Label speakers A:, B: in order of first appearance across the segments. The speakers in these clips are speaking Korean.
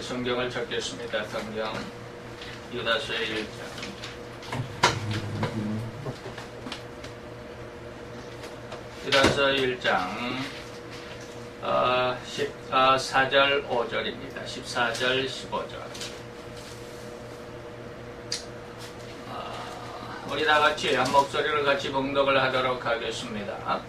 A: 성경을 찾겠습니다. 성경 유다서의 1장. 유다서 1장 14절 5절입니다. 14절 15절. 우리 다 같이 한 목소리를 같이 봉독을 하도록 하겠습니다.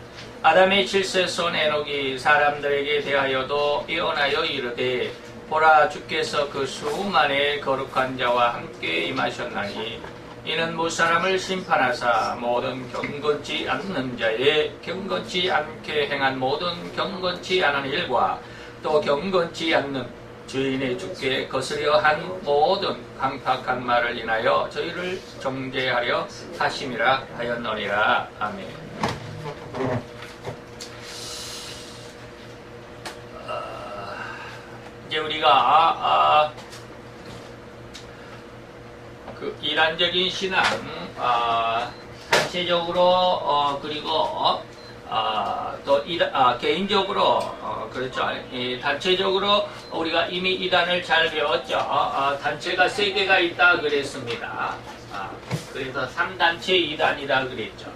A: 아담의 칠세손 에녹이 사람들에게 대하여도 예언하여 이르되 보라 주께서 그 수만의 거룩한 자와 함께 임하셨나니 이는 무사람을 심판하사 모든 경건치 않는 자의 경건치 않게 행한 모든 경건치 않은 일과 또 경건치 않는 주인의 주께 거스려 한 모든 강팍한 말을 인하여 저희를 정죄하려 하심이라 하였노니라. 아멘. 이제 우리가 그 이단적인 신앙, 단체적으로 그리고 또 개인적으로 그렇죠. 단체적으로 우리가 이미 이단을 잘 배웠죠. 단체가 3개가 있다 그랬습니다. 그래서 3단체 이단이라 그랬죠.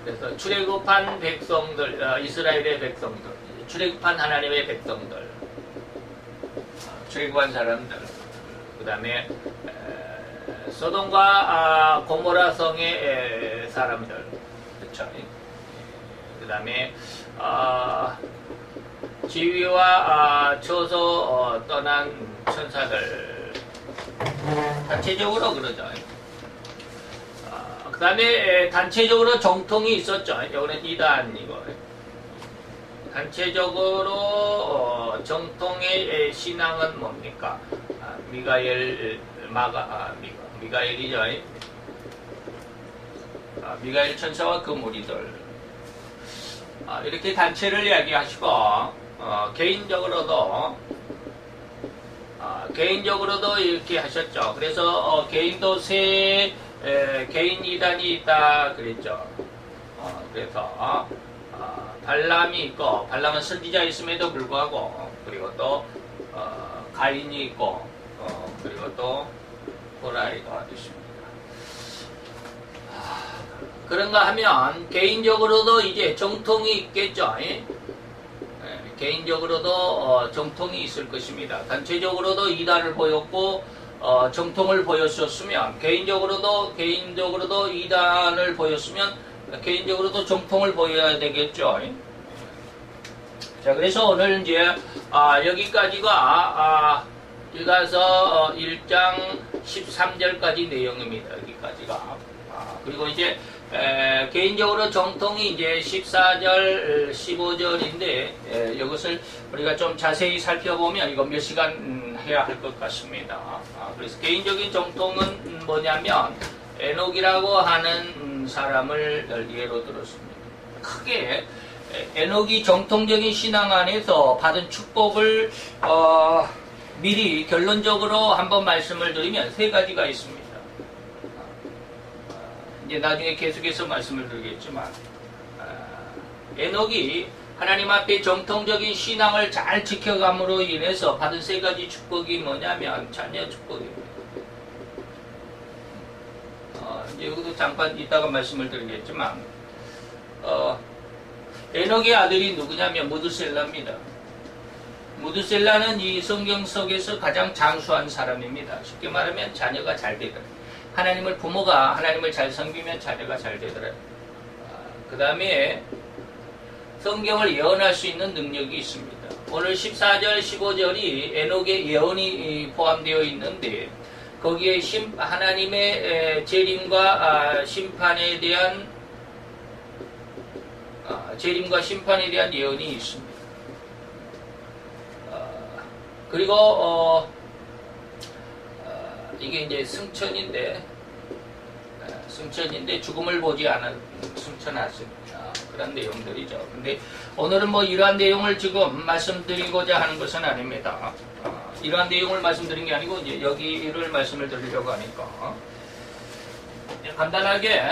A: 그래서 출애굽한 백성들, 이스라엘의 백성들, 출애굽한 하나님의 백성들, 출애굽한 사람들, 그 다음에 소돔과 고모라 성의 사람들, 그렇죠. 그 다음에 지위와 처소 떠난 천사들, 단체적으로 그러죠. 그 다음에 단체적으로 정통이 있었죠. 여기는 이단이고, 단체적으로 정통의 신앙은 뭡니까? 미가엘이죠. 미가엘 천사와 그 무리들. 이렇게 단체를 이야기하시고, 개인적으로도 이렇게 하셨죠. 그래서 개인도 개인 이단이 있다 그랬죠. 그래서 발람이 있고, 발람은 선지자 있음에도 불구하고, 그리고 또 가인이 있고, 그리고 또 호라이가 있습니다. 그런가 하면 개인적으로도 이제 정통이 있겠죠. 개인적으로도 정통이 있을 것입니다. 단체적으로도 이단을 보였고 정통을 보였었으면 개인적으로도 이단을 보였으면 개인적으로도 정통을 보여야 되겠죠. 자, 그래서 오늘 이제 여기까지가 유다서 1장 13절까지 내용입니다. 여기까지가. 그리고 이제 개인적으로 정통이 이제 14절, 15절인데 이것을 우리가 좀 자세히 살펴보면 이거 몇 시간 해야 할 것 같습니다. 그래서 개인적인 정통은 뭐냐면 에녹이라고 하는 사람을 예로 들었습니다. 크게 에녹이 정통적인 신앙 안에서 받은 축복을 미리 결론적으로 한번 말씀을 드리면 3가지가 있습니다. 이제 나중에 계속해서 말씀을 드리겠지만 에녹이 하나님 앞에 정통적인 신앙을 잘 지켜감으로 인해서 받은 3가지 축복이 뭐냐면 자녀 축복입니다. 이제 여기도 잠깐 이따가 말씀을 드리겠지만 에녹의 아들이 누구냐면 무드셀라입니다. 무드셀라는 이 성경 속에서 가장 장수한 사람입니다. 쉽게 말하면 자녀가 잘 되더라. 부모가 하나님을 잘 섬기면 자녀가 잘 되더라. 그 다음에 성경을 예언할 수 있는 능력이 있습니다. 오늘 14절, 15절이 에녹의 예언이 포함되어 있는데 거기에 하나님의 재림과 심판에 대한 예언이 있습니다. 그리고 이게 이제 승천인데 죽음을 보지 않은 승천하십니다. 그런 내용들이죠. 근데 오늘은 뭐 이러한 내용을 지금 말씀드리고자 하는 것은 아닙니다. 이러한 내용을 말씀드린 게 아니고 이제 여기를 말씀을 드리려고 하니까 간단하게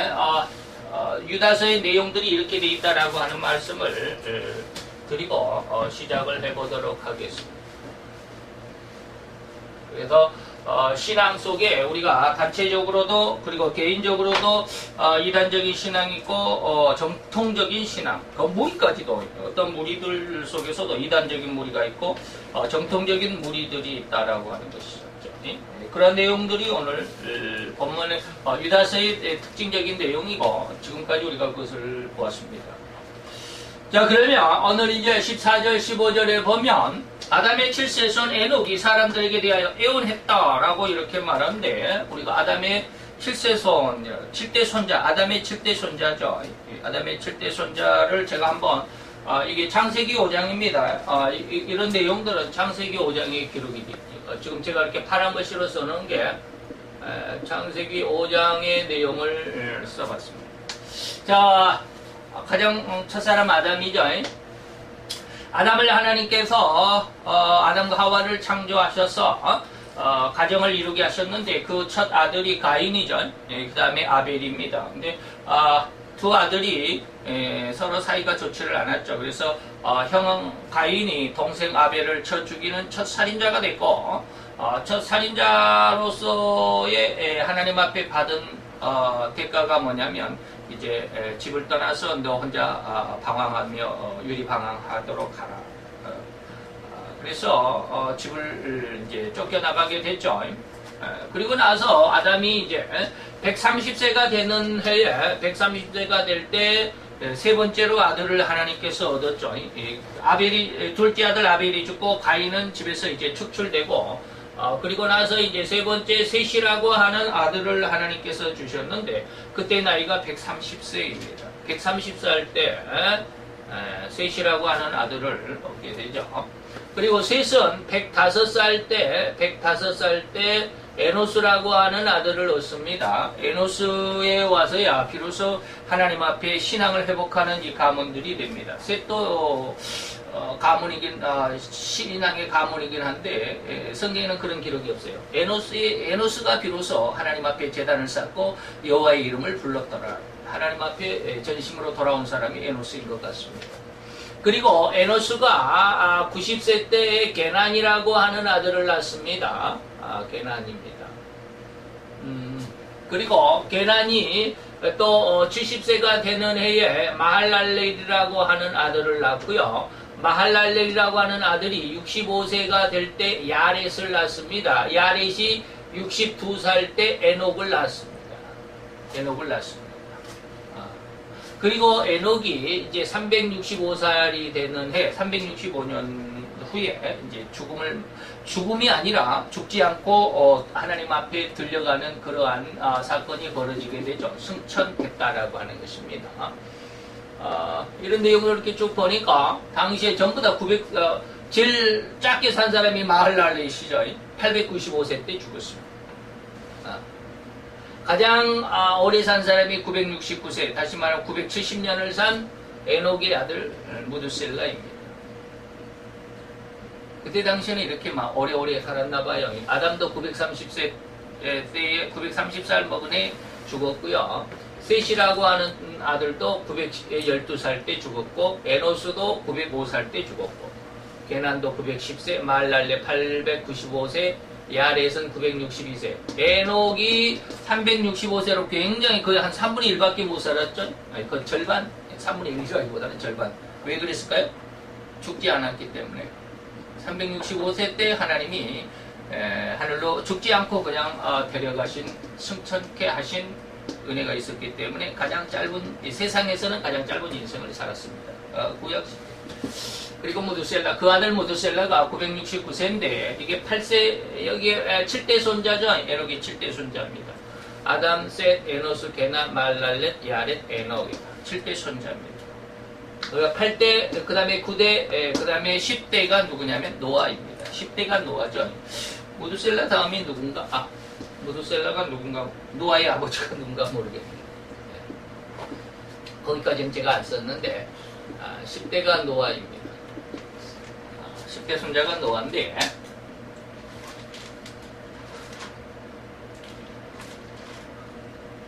A: 유다서의 내용들이 이렇게 돼 있다라고 하는 말씀을 드리고 시작을 해보도록 하겠습니다. 그래서 신앙 속에 우리가 단체적으로도 그리고 개인적으로도 이단적인 신앙이 있고 정통적인 신앙, 그 무리까지도 어떤 무리들 속에서도 이단적인 무리가 있고 정통적인 무리들이 있다라고 하는 것이죠. 그런 내용들이 오늘 본문의 유다서의 특징적인 내용이고 지금까지 우리가 그것을 보았습니다. 자, 그러면 오늘 이제 14절 15절에 보면 아담의 7세손 에녹이 사람들에게 대하여 애원했다라고 이렇게 말하는데 우리가 아담의 7세손, 7대 손자, 아담의 7대 손자죠. 아담의 7대 손자를 제가 한번 이게 창세기 5장입니다. 이런 내용들은 창세기 5장에 기록이 됩니다. 지금 제가 이렇게 파란 글씨로 써놓은 게 창세기 5장의 내용을 써봤습니다. 자, 가장 첫사람 아담이죠. 아담을 하나님께서 아담과 하와를 창조하셔서 가정을 이루게 하셨는데 그 첫 아들이 가인이죠. 그 다음에 아벨입니다. 근데 두 아들이 서로 사이가 좋지를 않았죠. 그래서 형 가인이 동생 아벨을 쳐 죽이는 첫 살인자가 됐고 첫 살인자로서의 하나님 앞에 받은 대가가 뭐냐면 이제 집을 떠나서 너 혼자 방황하며 유리방황하도록 하라. 그래서 집을 이제 쫓겨나가게 됐죠. 그리고 나서 아담이 이제 130세가 되는 해에 130세가 될 때 세 번째로 아들을 하나님께서 얻었죠. 아벨이 둘째 아들 아벨이 죽고 가인은 집에서 이제 축출되고 그리고 나서 이제 세 번째 셋이라고 하는 아들을 하나님께서 주셨는데 그때 나이가 130세입니다. 130살 때 셋이라고 하는 아들을 얻게 되죠. 그리고 셋은 105살 때 에노스라고 하는 아들을 얻습니다. 에노스에 와서야 비로소 하나님 앞에 신앙을 회복하는 이 가문들이 됩니다. 셋도 가문이긴 신앙의 가문이긴 한데 성경에는 그런 기록이 없어요. 에노스가 비로소 하나님 앞에 제단을 쌓고 여호와의 이름을 불렀더라. 하나님 앞에 전심으로 돌아온 사람이 에노스인 것 같습니다. 그리고 에노스가 90세 때에 게난이라고 하는 아들을 낳습니다. 게난입니다. 그리고 게난이 또 70세가 되는 해에 마할랄렐이라고 하는 아들을 낳고요. 마할랄렐이라고 하는 아들이 65세가 될 때 야렛을 낳습니다. 야렛이 62살 때 에녹을 낳습니다. 그리고 에녹이 이제 365살이 되는 해, 365년 후에 이제 죽음이 아니라 죽지 않고 하나님 앞에 들려가는 그러한 사건이 벌어지게 되죠. 승천했다라고 하는 것입니다. 이런 내용을 이렇게 쭉 보니까 당시에 전부 다 제일 작게 산 사람이 마할랄렛이죠. 895세 때 죽었습니다. 가장 오래 산 사람이 969세, 다시 말하면 970년을 산 에녹의 아들 무드셀라입니다. 그때 당시에는 이렇게 막 오래오래 살았나 봐요. 아담도 930세 때에 930살 먹은 해 죽었고요. 셋이라고 하는 아들도 912살 때 죽었고 에노스도 905살 때 죽었고 게난도 910세, 마할랄렛 895세, 야렛은 962세. 에녹이 365세로 굉장히 거의 한 3분의 1밖에 못 살았죠? 아니, 그 절반? 3분의 1이라기보다는 절반. 왜 그랬을까요? 죽지 않았기 때문에. 365세 때 하나님이 하늘로 죽지 않고 그냥 데려가신, 승천케 하신 은혜가 있었기 때문에 가장 짧은, 세상에서는 가장 짧은 인생을 살았습니다. 구약. 그리고 무드셀라, 그 아들 무드셀라가 969세인데 이게 8세, 여기에 7대 손자죠. 에녹이 7대 손자입니다. 아담, 셋, 에노스, 게난, 말랄렛, 야렛, 에녹 7대 손자입니다. 8대, 그 다음에 9대, 그 다음에 10대가 누구냐면 노아입니다. 10대가 노아죠. 무드셀라 다음이 누군가? 무드셀라가 누군가? 노아의 아버지가 누군가 모르겠네요. 거기까지는 제가 안 썼는데 10대가 노아입니다. 10대 손자가 노아인데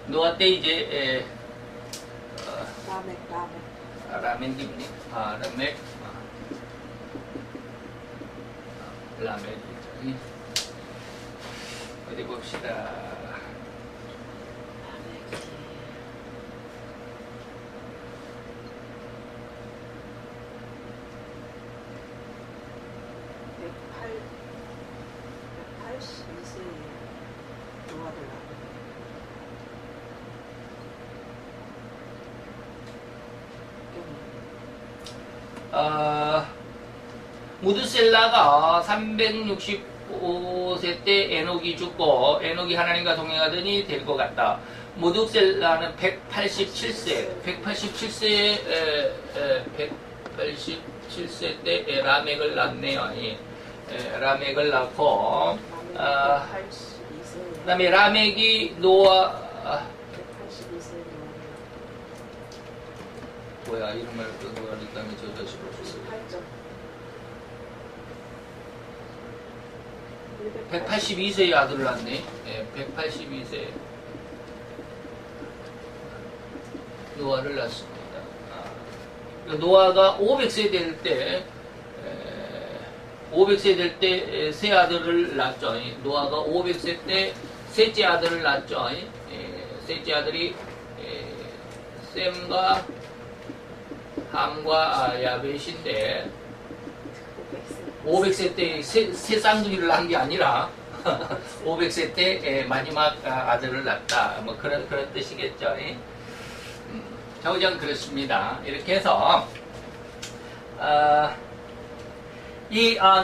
A: 노아 때 이제 라멘입니다. 라멘. 어디 봅시다.
B: 182세에 노아를
A: 무드셀라가 365세 때 에녹이 죽고 에녹이 하나님과 동행하더니 될 것 같다. 무드셀라는 187세 때 라멕을 낳네요. 라멕을 낳고 그 다음에 라멕이 노아
B: 182세
A: 뭐야 이름을 노아를 땅에 저자식으로 182세의 아들을 낳네. 182세 노아를 낳습니다. 노아가 500세 될 때 500세 될 때 세 아들을 낳죠. 노아가 500세 때 셋째 아들을 낳죠. 셋째 아들이 셈과 함과 야벳인데 500세 때 세 쌍둥이를 낳은 게 아니라 500세 때 마지막 아들을 낳았다. 뭐 그런 뜻이겠죠. 좌우장 그렇습니다. 이렇게 해서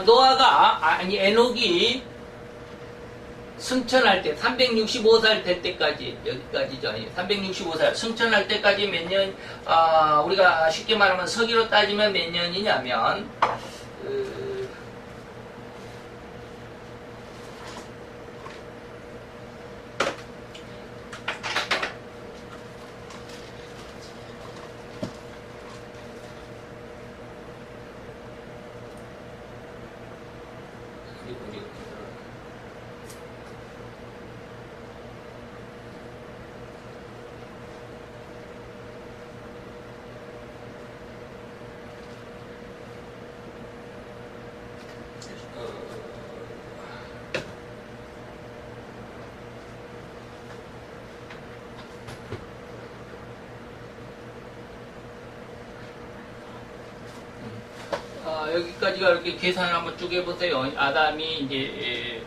A: 노아가 에녹이 승천할 때 365살 될 때까지 여기까지죠. 365살 승천할 때까지 몇 년? 우리가 쉽게 말하면 서기로 따지면 몇 년이냐면 여기까지가 이렇게 계산을 한번 쭉 해보세요. 아담이 이제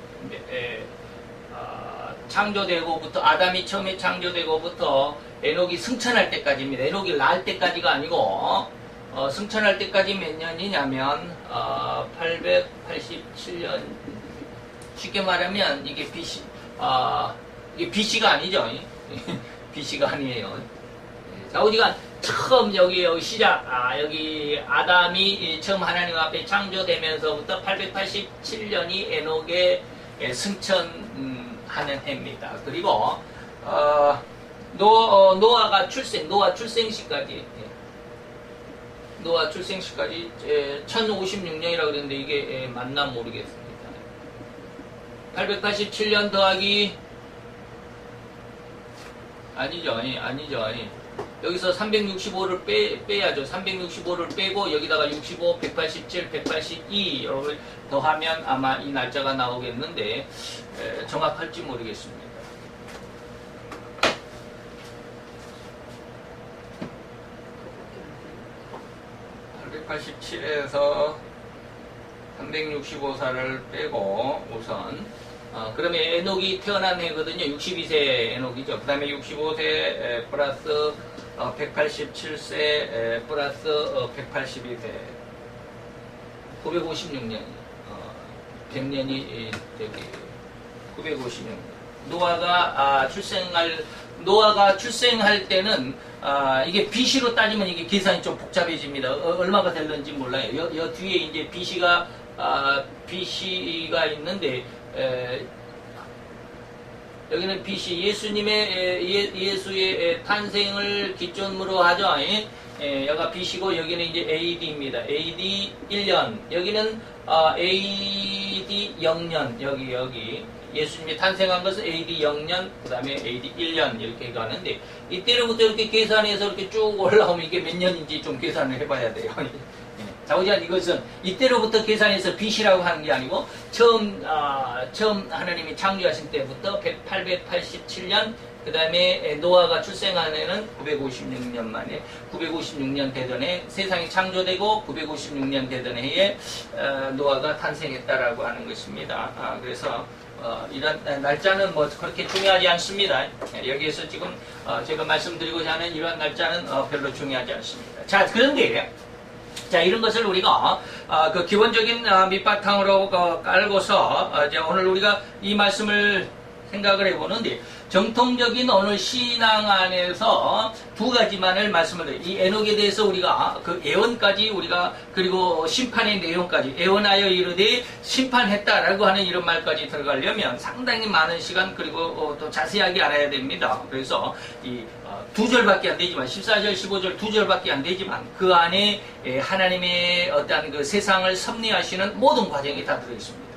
A: 창조되고부터 아담이 처음에 창조되고부터 에녹이 승천할 때까지입니다. 에녹이 낳을 때까지가 아니고 승천할 때까지 몇 년이냐면 887년. 쉽게 말하면 이게 이게 BC가 아니죠. BC가 아니에요. 자, 우리가 처음 여기 시작, 여기 아담이 처음 하나님 앞에 창조되면서부터 887년이 에녹의 승천하는 해입니다. 그리고 노아 출생시까지 노아 출생시까지 1056년이라고 그랬는데 이게 맞나 모르겠습니다. 887년 더하기 아니죠. 여기서 365를 빼야죠. 365를 빼고 여기다가 65, 187, 182를 더하면 아마 이 날짜가 나오겠는데 정확할지 모르겠습니다. 887에서 365살을 빼고 우선 그러면 에녹이 태어난 해거든요. 62세 에녹이죠. 그 다음에 65세 플러스 187세 플러스 182세 956년 100년이 되기 956년 노아가 출생할 때는 이게 BC로 따지면 이게 계산이 좀 복잡해집니다. 얼마가 될는지 몰라요. 여 뒤에 이제 BC가 있는데 여기는 BC 예수의 탄생을 기점으로 하죠. 여기가 BC고 여기는 이제 AD입니다. AD 1년. 여기는 AD 0년. 여기 예수님이 탄생한 것은 AD 0년, 그 다음에 AD 1년 이렇게 가는데 이때로부터 이렇게 계산해서 이렇게 쭉 올라오면 이게 몇 년인지 좀 계산을 해봐야 돼요. 자, 보자. 이것은 이때로부터 계산해서 빚이라고 하는 게 아니고 처음 하나님이 창조하신 때부터 887년 그 다음에 노아가 출생한 해는 956년 만에 956년 되던 해 세상이 창조되고 956년 되던 해에 노아가 탄생했다라고 하는 것입니다. 그래서 이런 날짜는 뭐 그렇게 중요하지 않습니다. 여기에서 지금 제가 말씀드리고자 하는 이러한 날짜는 별로 중요하지 않습니다. 자, 그런데 자, 이런 것을 우리가 그 기본적인 밑바탕으로 깔고서 이제 오늘 우리가 이 말씀을 생각을 해보는데 정통적인 오늘 신앙 안에서 두 가지만을 말씀을 드려요. 이 에녹에 대해서 우리가 그 예언까지 우리가 그리고 심판의 내용까지 예언하여 이르되 심판했다라고 하는 이런 말까지 들어가려면 상당히 많은 시간 그리고 또 자세하게 알아야 됩니다. 그래서 이 두 절밖에 안 되지만 14절 15절 두 절밖에 안 되지만 그 안에 하나님의 어떠한 그 세상을 섭리하시는 모든 과정이 다 들어있습니다.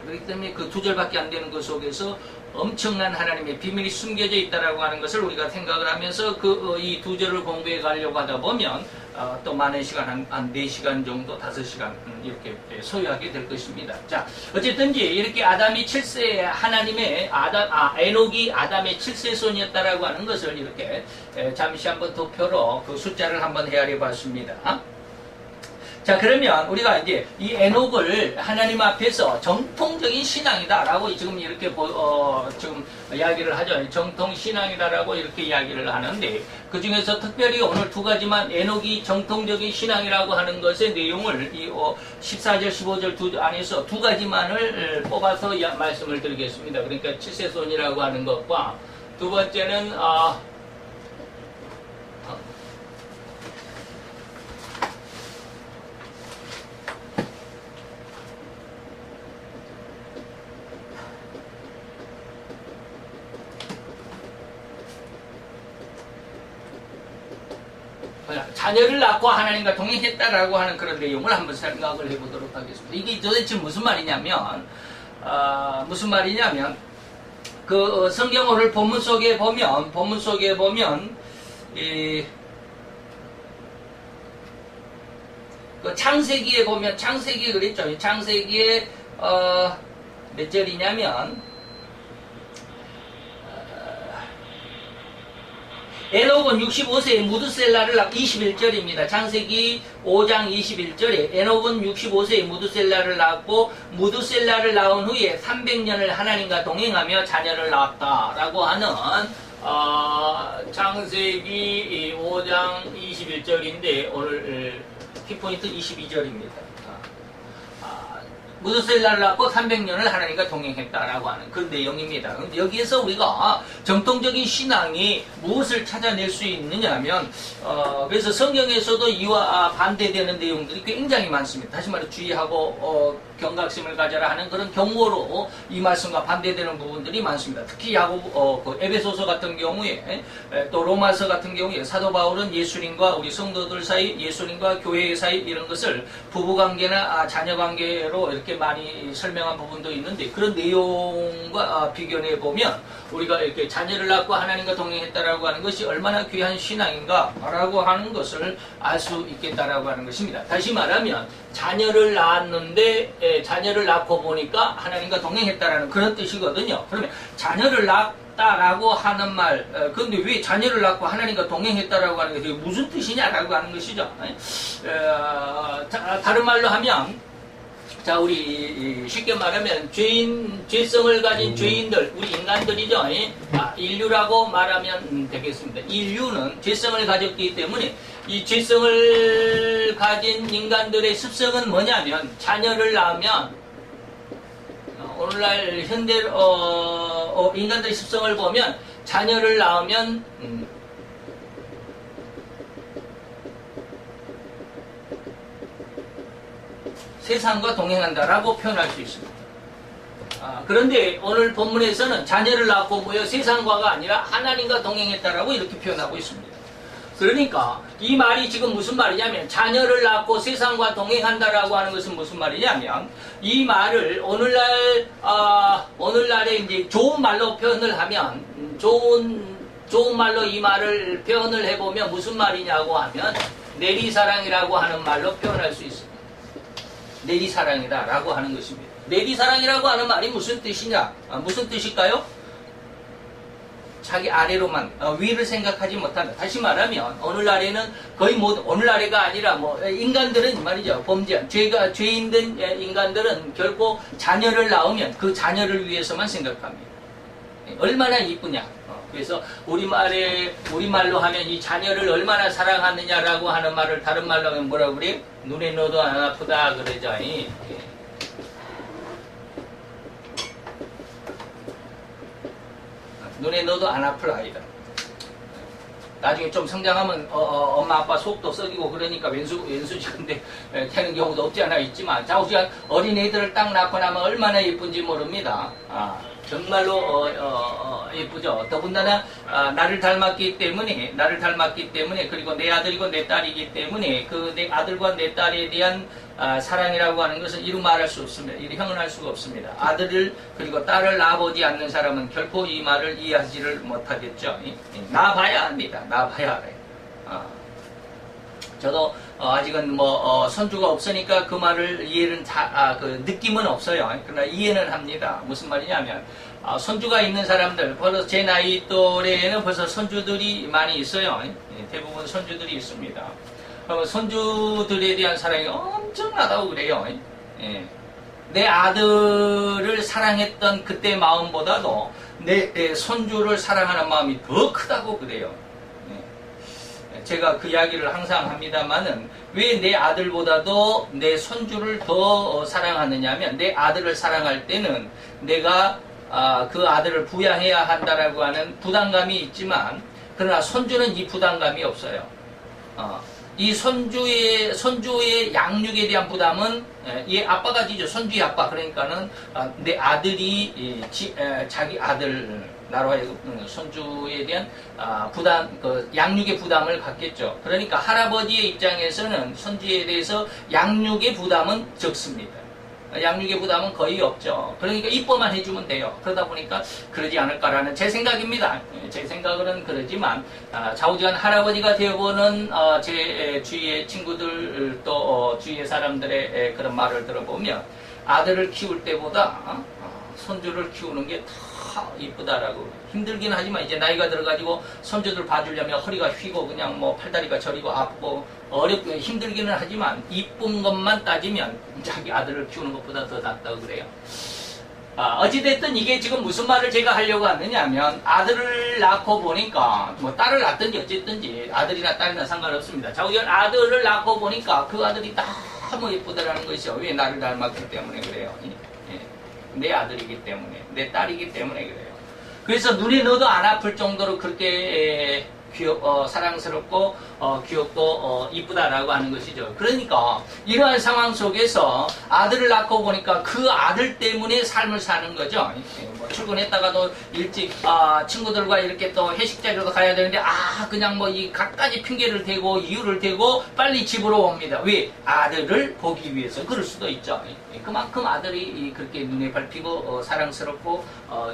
A: 그렇기 때문에 그 두 절밖에 안 되는 것 속에서 엄청난 하나님의 비밀이 숨겨져 있다라고 하는 것을 우리가 생각을 하면서 이 두 절을 공부해 가려고 하다 보면 또 많은 시간, 한 4시간 정도, 5시간 이렇게 소요하게 될 것입니다. 자, 어쨌든지 이렇게 아담이 7세 하나님의 에녹이 아담의 7세 손이었다라고 하는 것을 이렇게 잠시 한번 도표로 그 숫자를 한번 헤아려 봤습니다. 자, 그러면 우리가 이제 이 에녹을 하나님 앞에서 정통적인 신앙이다라고 지금 이렇게 지금 이야기를 하죠. 정통 신앙이다라고 이렇게 이야기를 하는데 그 중에서 특별히 오늘 두 가지만 에녹이 정통적인 신앙이라고 하는 것의 내용을 이 14절, 15절 두 안에서 두 가지만을 뽑아서 말씀을 드리겠습니다. 그러니까 7세손이라고 하는 것과 두 번째는 자녀를 낳고 하나님과 동행했다라고 하는 그런 내용을 한번 생각을 해보도록 하겠습니다. 이게 도대체 무슨 말이냐면 그 성경 오늘 본문 속에 보면 그 창세기에 보면 창세기 그랬죠. 창세기에 몇 절이냐면 에녹은 65세에 무드셀라를 낳고 21절입니다. 창세기 5장 21절에 에녹은 65세에 무드셀라를 낳고 무드셀라를 낳은 후에 300년을 하나님과 동행하며 자녀를 낳았다라고 하는 창세기 5장 21절인데 오늘 키포인트 22절입니다. 무드셀라를 낳고 300년을 하나님과 동행했다라고 하는 그런 내용입니다. 그런데 여기에서 우리가 정통적인 신앙이 무엇을 찾아낼 수 있느냐 하면 그래서 성경에서도 이와 반대되는 내용들이 굉장히 많습니다. 다시 말해 주의하고 경각심을 가져라 하는 그런 경고로 이 말씀과 반대되는 부분들이 많습니다. 특히 그 에베소서 같은 경우에 또 로마서 같은 경우에 사도 바울은 예수님과 우리 성도들 사이, 예수님과 교회 사이 이런 것을 부부관계나 자녀관계로 이렇게 많이 설명한 부분도 있는데 그런 내용과 비교해 보면 우리가 이렇게 자녀를 낳고 하나님과 동행했다라고 하는 것이 얼마나 귀한 신앙인가라고 하는 것을 알 수 있겠다라고 하는 것입니다. 다시 말하면 자녀를 낳았는데 자녀를 낳고 보니까 하나님과 동행했다라는 그런 뜻이거든요. 그러면 자녀를 낳았다라고 하는 말, 그런데 왜 자녀를 낳고 하나님과 동행했다라고 하는 게 무슨 뜻이냐라고 하는 것이죠. 다른 말로 하면 자, 우리 쉽게 말하면 죄성을 가진 죄인들, 우리 인간들이죠. 인류라고 말하면 되겠습니다. 인류는 죄성을 가졌기 때문에 이 죄성을 가진 인간들의 습성은 뭐냐면 자녀를 낳으면 오늘날 현대 인간들의 습성을 보면 자녀를 낳으면 세상과 동행한다라고 표현할 수 있습니다. 그런데 오늘 본문에서는 자녀를 낳고 뭐요? 세상과가 아니라 하나님과 동행했다라고 이렇게 표현하고 있습니다. 그러니까 이 말이 지금 무슨 말이냐면 자녀를 낳고 세상과 동행한다라고 하는 것은 무슨 말이냐면 이 말을 오늘날에 이제 좋은 말로 표현을 하면 좋은 말로 이 말을 표현을 해보면 무슨 말이냐고 하면 내리사랑이라고 하는 말로 표현할 수 있습니다. 내리사랑이다라고 하는 것입니다. 내리사랑이라고 하는 말이 무슨 뜻이냐? 무슨 뜻일까요? 자기 아래로만 위를 생각하지 못한다. 다시 말하면 오늘날에는 거의 오늘날에가 아니라 인간들은 말이죠. 죄인된 인간들은 결코 자녀를 낳으면 그 자녀를 위해서만 생각합니다. 얼마나 이쁘냐. 그래서 우리말로 하면 이 자녀를 얼마나 사랑하느냐라고 하는 말을 다른 말로 하면 뭐라고 그래요? 눈에 넣어도 안 아프다 그러죠. 눈에 넣어도 안 아플 아이다. 나중에 좀 성장하면 엄마 아빠 속도 썩이고 그러니까 왼수지근데 되는 경우도 없지 않아 있지만 자우지간 어린 애들을 딱 낳고 나면 얼마나 예쁜지 모릅니다. 정말로 예쁘죠. 더군다나 나를 닮았기 때문에 그리고 내 아들이고 내 딸이기 때문에 그 내 아들과 내 딸에 대한 사랑이라고 하는 것은 이루 말할 수 없습니다. 이루 형언할 수가 없습니다. 아들을 그리고 딸을 낳아보지 않는 사람은 결코 이 말을 이해하지를 못하겠죠. 낳아봐야 합니다. 낳아봐야 알아요. 저도 아직은 손주가 없으니까 그 말을 이해는 그 느낌은 없어요. 그러나 이해는 합니다. 무슨 말이냐면 손주가 있는 사람들 벌써 제 나이 또래에는 벌써 손주들이 많이 있어요. 대부분 손주들이 있습니다. 그러면 손주들에 대한 사랑이 엄청나다고 그래요. 내 아들을 사랑했던 그때 마음보다도 내 손주를 사랑하는 마음이 더 크다고 그래요. 제가 그 이야기를 항상 합니다만은 왜 내 아들보다도 내 손주를 더 사랑하느냐면 내 아들을 사랑할 때는 내가 그 아들을 부양해야 한다라고 하는 부담감이 있지만 그러나 손주는 이 부담감이 없어요. 이 손주의 양육에 대한 부담은 얘 아빠가 지죠. 손주의 아빠. 그러니까는 내 아들이 자기 아들 나로 하여금 손주에 대한 부담, 양육의 부담을 갖겠죠. 그러니까 할아버지의 입장에서는 손주에 대해서 양육의 부담은 적습니다. 양육의 부담은 거의 없죠. 그러니까 이뻐만 해주면 돼요. 그러다 보니까 그러지 않을까라는 제 생각입니다. 제 생각은 그러지만 좌우지간 할아버지가 되어보는 제 주위의 친구들 또 주위의 사람들의 그런 말을 들어보면 아들을 키울 때보다 손주를 키우는 게 더 이쁘다라고. 힘들긴 하지만 이제 나이가 들어가지고 손주들 봐주려면 허리가 휘고 그냥 팔다리가 저리고 아프고 어렵고 힘들기는 하지만 이쁜 것만 따지면 자기 아들을 키우는 것보다 더 낫다고 그래요. 어찌됐든 이게 지금 무슨 말을 제가 하려고 하느냐면 아들을 낳고 보니까 딸을 낳든지 어쨌든지 아들이나 딸이나 상관없습니다. 자우지간 아들을 낳고 보니까 그 아들이 너무 예쁘다라는 것이죠. 왜 나를 닮았기 때문에 그래요. 내 아들이기 때문에 내 딸이기 때문에 그래요. 그래서 눈에 넣어도 안 아플 정도로 그렇게 사랑스럽고 귀엽고 이쁘다라고 하는 것이죠. 그러니까 이러한 상황 속에서 아들을 낳고 보니까 그 아들 때문에 삶을 사는 거죠. 출근했다가도 일찍 친구들과 이렇게 또 회식 자리로 가야 되는데 그냥 이 갖가지 핑계를 대고 이유를 대고 빨리 집으로 옵니다. 왜? 아들을 보기 위해서. 그럴 수도 있죠. 그만큼 아들이 그렇게 눈에 밟히고 사랑스럽고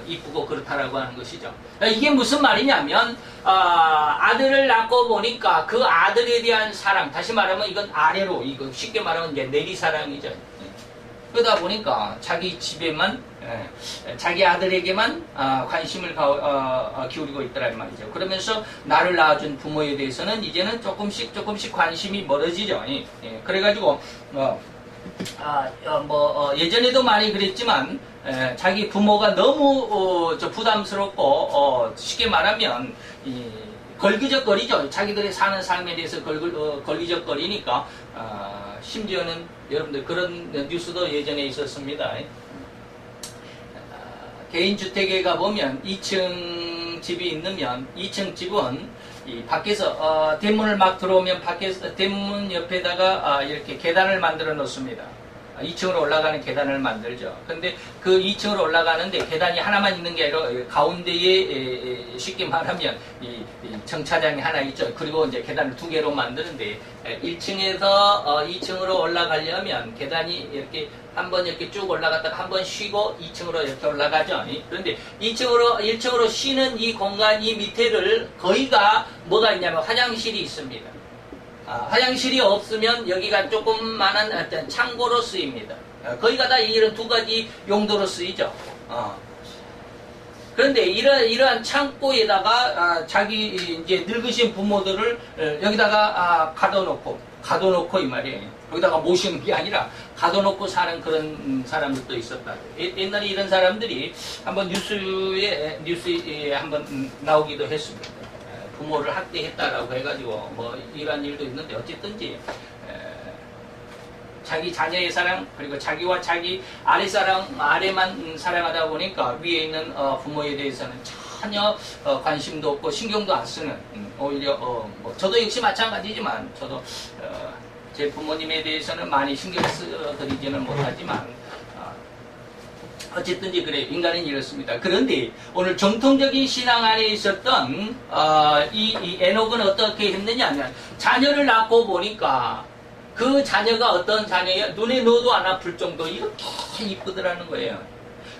A: 이쁘고 그렇다라고 하는 것이죠. 이게 무슨 말이냐면 아들을 낳고 보니까 그 아들에 대한 사랑, 다시 말하면 이건 아래로, 이거 쉽게 말하면 이제 내리사랑이죠. 그러다 보니까 자기 집에만, 자기 아들에게만 관심을 기울이고 있더란 말이죠. 그러면서 나를 낳아준 부모에 대해서는 이제는 조금씩 관심이 멀어지죠. 그래가지고 예전에도 많이 그랬지만 자기 부모가 너무 부담스럽고 쉽게 말하면 걸기적거리죠. 자기들이 사는 삶에 대해서 걸기적거리니까 심지어는 여러분들 그런 뉴스도 예전에 있었습니다. 개인주택에 가보면 2층 집이 있으면 2층 집은 이 밖에서 대문을 막 들어오면 밖에서 대문 옆에다가 이렇게 계단을 만들어 놓습니다. 2층으로 올라가는 계단을 만들죠. 근데 그 2층으로 올라가는데 계단이 하나만 있는 게 아니라 가운데에 쉽게 말하면 이 정차장이 하나 있죠. 그리고 이제 계단을 2개로 만드는데 1층에서 2층으로 올라가려면 계단이 이렇게 한번 이렇게 쭉 올라갔다가 한번 쉬고 2층으로 이렇게 올라가죠. 그런데 1층으로 쉬는 이 공간, 이 밑에를 거의가 뭐가 있냐면 화장실이 있습니다. 화장실이 없으면 여기가 조금만한 어떤 창고로 쓰입니다. 거기가 다 이런 두 가지 용도로 쓰이죠. 그런데 이러한 창고에다가 자기 이제 늙으신 부모들을 여기다가 가둬놓고 이 말이에요. 여기다가 모시는 게 아니라 가둬놓고 사는 그런 사람들도 있었다. 옛날에 이런 사람들이 한번 뉴스에 한번 나오기도 했습니다. 부모를 학대했다라고 해가지고 뭐 이런 일도 있는데 어쨌든지 자기 자녀의 사랑 그리고 자기와 자기 아래만 사랑하다 보니까 위에 있는 부모에 대해서는 전혀 관심도 없고 신경도 안 쓰는 오히려 뭐 저도 역시 마찬가지지만 저도 제 부모님에 대해서는 많이 신경 쓰드리지는 못하지만 어쨌든지 그래 인간은 이렇습니다. 그런데 오늘 정통적인 신앙 안에 있었던 이 에녹은 어떻게 했느냐면 자녀를 낳고 보니까 그 자녀가 어떤 자녀예요? 눈에 넣어도 안 아플 정도 이렇게 이쁘더라는 거예요.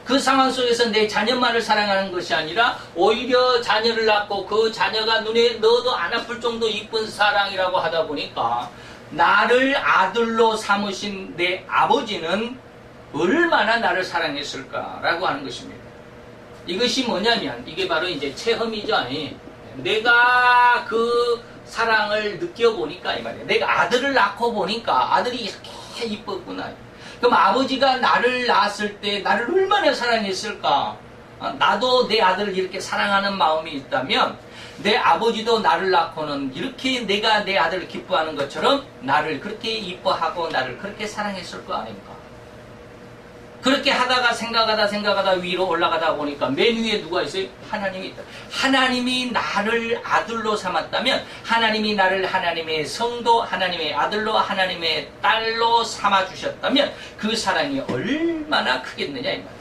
A: 그 상황 속에서 내 자녀만을 사랑하는 것이 아니라 오히려 자녀를 낳고 그 자녀가 눈에 넣어도 안 아플 정도 이쁜 사랑이라고 하다 보니까 나를 아들로 삼으신 내 아버지는 얼마나 나를 사랑했을까라고 하는 것입니다. 이것이 뭐냐면 이게 바로 이제 체험이죠. 내가 그 사랑을 느껴보니까 이 말이에요. 내가 아들을 낳고 보니까 아들이 이렇게 이뻤구나. 그럼 아버지가 나를 낳았을 때 나를 얼마나 사랑했을까? 나도 내 아들을 이렇게 사랑하는 마음이 있다면 내 아버지도 나를 낳고는 이렇게 내가 내 아들을 기뻐하는 것처럼 나를 그렇게 이뻐하고 나를 그렇게 사랑했을 거 아닙니까? 그렇게 하다가 생각하다 위로 올라가다 보니까 맨 위에 누가 있어요? 하나님이 있다. 하나님이 나를 아들로 삼았다면 하나님이 나를 하나님의 성도, 하나님의 아들로, 하나님의 딸로 삼아주셨다면 그 사랑이 얼마나 크겠느냐 이 말이에요.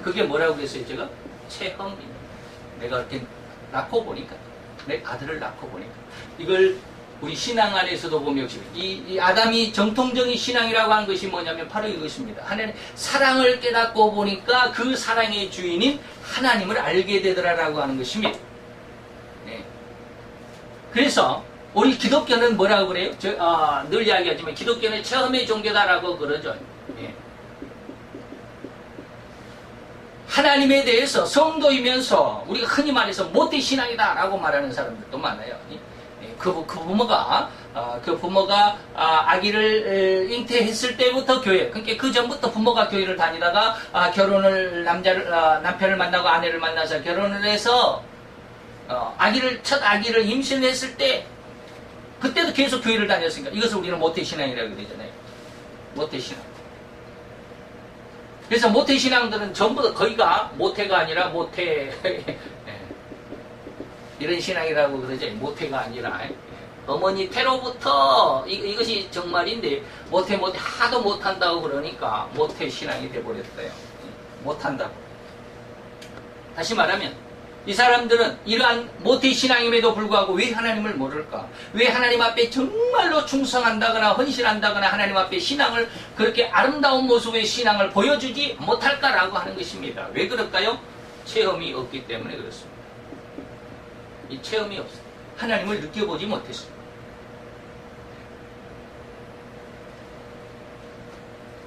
A: 그게 뭐라고 그랬어요? 제가 체험입니다. 내가 이렇게 낳고 보니까 내 아들을 낳고 보니까 이걸 우리 신앙 안에서도 보면 역시 이 아담이 정통적인 신앙이라고 하는 것이 뭐냐면 바로 이것입니다. 하나님 사랑을 깨닫고 보니까 그 사랑의 주인인 하나님을 알게 되더라라고 하는 것입니다. 네. 그래서 우리 기독교는 뭐라고 그래요? 늘 이야기하지만 기독교는 체험의 종교다라고 그러죠. 네. 하나님에 대해서 성도이면서 우리가 흔히 말해서 모태신앙이다라고 말하는 사람들도 많아요. 그 부모가 아기를 잉태했을 때부터 교회, 그러니까 그 전부터 부모가 교회를 다니다가 남편을 만나고 아내를 만나서 결혼을 해서 첫 아기를 임신했을 때 그때도 계속 교회를 다녔으니까 이것을 우리는 모태신앙이라고 그러잖아요. 모태신앙. 그래서 모태신앙들은 전부 다 거기가 모태가 아니라 모태 이런 신앙이라고 그러죠. 모태가 아니라 어머니 태로부터 이것이 정말인데 모태 하도 못한다고 그러니까 모태 신앙이 돼버렸어요. 못한다고. 다시 말하면 이 사람들은 이러한 모태 신앙임에도 불구하고 왜 하나님을 모를까? 왜 하나님 앞에 정말로 충성한다거나 헌신한다거나 하나님 앞에 신앙을 그렇게 아름다운 모습의 신앙을 보여주지 못할까라고 하는 것입니다. 왜 그럴까요? 체험이 없기 때문에 그렇습니다. 이 체험이 없어요. 하나님을 느껴보지 못했습니다.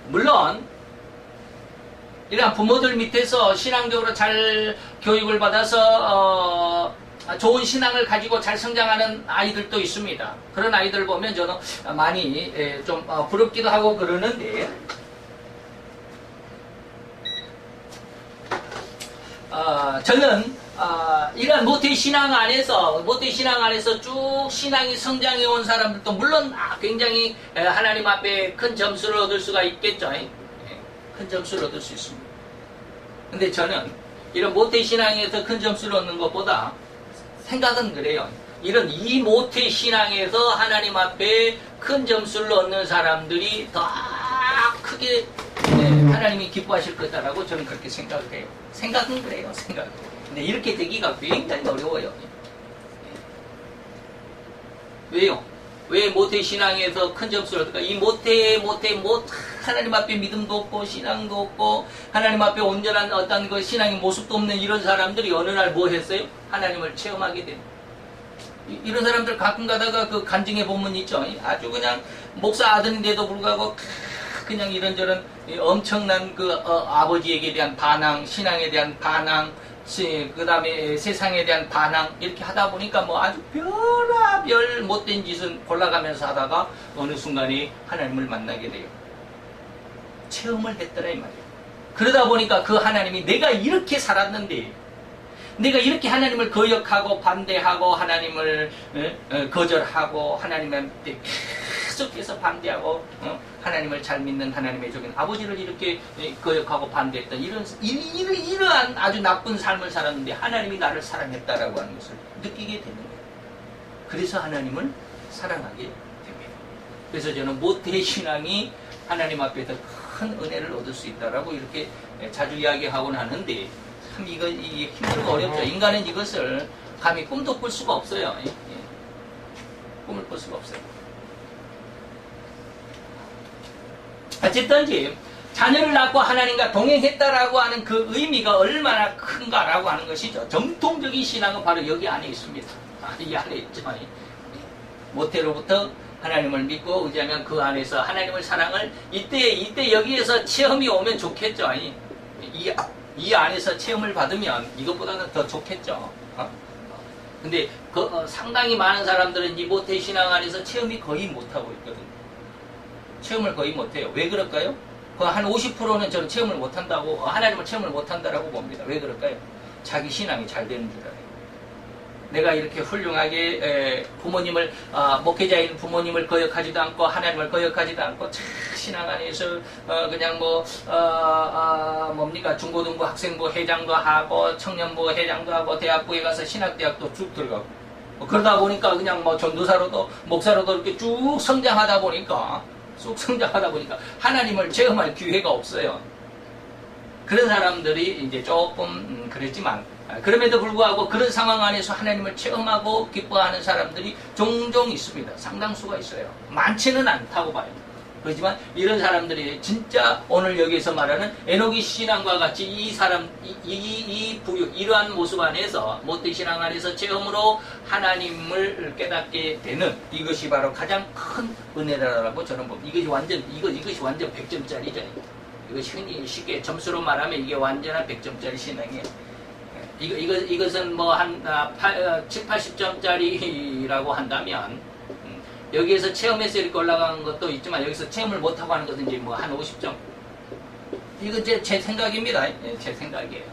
A: 물론 이러한 부모들 밑에서 신앙적으로 잘 교육을 받아서 좋은 신앙을 가지고 잘 성장하는 아이들도 있습니다. 그런 아이들 보면 저는 많이 좀 부럽기도 하고 그러는데 저는 이런 모태신앙 안에서 쭉 신앙이 성장해 온 사람들도 물론 굉장히 하나님 앞에 큰 점수를 얻을 수가 있겠죠. 큰 점수를 얻을 수 있습니다. 근데 저는 이런 모태신앙에서 큰 점수를 얻는 것보다 생각은 그래요. 이 모태신앙에서 하나님 앞에 큰 점수를 얻는 사람들이 더 크게 하나님이 기뻐하실 거다라고 저는 그렇게 생각을 해요. 생각은 그래요. 생각은. 근데 이렇게 되기가 굉장히 어려워요. 왜요? 왜 모태신앙에서 큰 점수를 얻을까? 이 하나님 앞에 믿음도 없고 신앙도 없고 하나님 앞에 온전한 어떤 그 신앙의 모습도 없는 이런 사람들이 어느 날 뭐 했어요? 하나님을 체험하게 됩니다. 이런 사람들 가끔 가다가 그 간증해 보면 있죠. 아주 그냥 목사 아들인데도 불구하고 그냥 이런저런 엄청난 그 아버지에게 대한 반항, 신앙에 대한 반항, 그 다음에 세상에 대한 반항 이렇게 하다 보니까 뭐 아주 별의별 못된 짓은 골라가면서 하다가 어느 순간에 하나님을 만나게 돼요. 체험을 했더라 이 말이에요. 그러다 보니까 그 하나님이 내가 이렇게 살았는데, 내가 이렇게 하나님을 거역하고 반대하고 하나님을 거절하고 하나님한테 계속해서 반대하고 하나님을 잘 믿는 하나님의 종인 아버지를 이렇게 거역하고 반대했던 이러한 아주 나쁜 삶을 살았는데 하나님이 나를 사랑했다라고 하는 것을 느끼게 되는 거예요. 그래서 하나님을 사랑하게 됩니다. 그래서 저는 모태신앙이 하나님 앞에서 큰 은혜를 얻을 수 있다라고 이렇게 자주 이야기하곤 하는데, 참 이게 힘들고 어렵죠. 인간은 이것을 감히 꿈도 꿀 수가 없어요. 꿈을 꿀 수가 없어요. 어쨌든지 자녀를 낳고 하나님과 동행했다라고 하는 그 의미가 얼마나 큰가라고 하는 것이죠. 정통적인 신앙은 바로 여기 안에 있습니다. 이 안에 있죠. 모태로부터 하나님을 믿고 의지하면 그 안에서 하나님을 사랑을 이때 여기에서 체험이 오면 좋겠죠. 이 안에서 체험을 받으면 이것보다는 더 좋겠죠. 근데 상당히 많은 사람들은 이 모태신앙 안에서 체험이 거의 못하고 있거든요. 체험을 거의 못해요. 왜 그럴까요? 한 50%는 저는 체험을 못한다고, 하나님을 체험을 못한다라고 봅니다. 왜 그럴까요? 자기 신앙이 잘 되는 줄 알아요. 내가 이렇게 훌륭하게 부모님을, 목회자인 부모님을 거역하지도 않고 하나님을 거역하지도 않고 신앙 안에서 그냥 뭡니까 중고등부 학생부 회장도 하고 청년부 회장도 하고 대학부에 가서 신학대학도 쭉 들어가고 그러다 보니까 그냥 전도사로도 목사로도 이렇게 쭉 성장하다 보니까 하나님을 체험할 기회가 없어요. 그런 사람들이 이제 조금 그랬지만, 그럼에도 불구하고 그런 상황 안에서 하나님을 체험하고 기뻐하는 사람들이 종종 있습니다. 상당수가 있어요. 많지는 않다고 봐요. 그렇지만 이런 사람들이 진짜 오늘 여기서 말하는 에녹의 신앙과 같이 이 부육, 이러한 모습 안에서 모태신앙 안에서 체험으로 하나님을 깨닫게 되는 이것이 바로 가장 큰 은혜라고 저는 봅니다. 이것이 완전 100점짜리죠. 이것이 흔히 쉽게 점수로 말하면 이게 완전한 100점짜리 신앙이에요. 이것은 한 7, 80점짜리라고 한다면 여기에서 체험해서 이렇게 올라가는 것도 있지만 여기서 체험을 못하고 하는 것은 이제 한 50점. 이건 제 생각입니다. 제 생각이에요.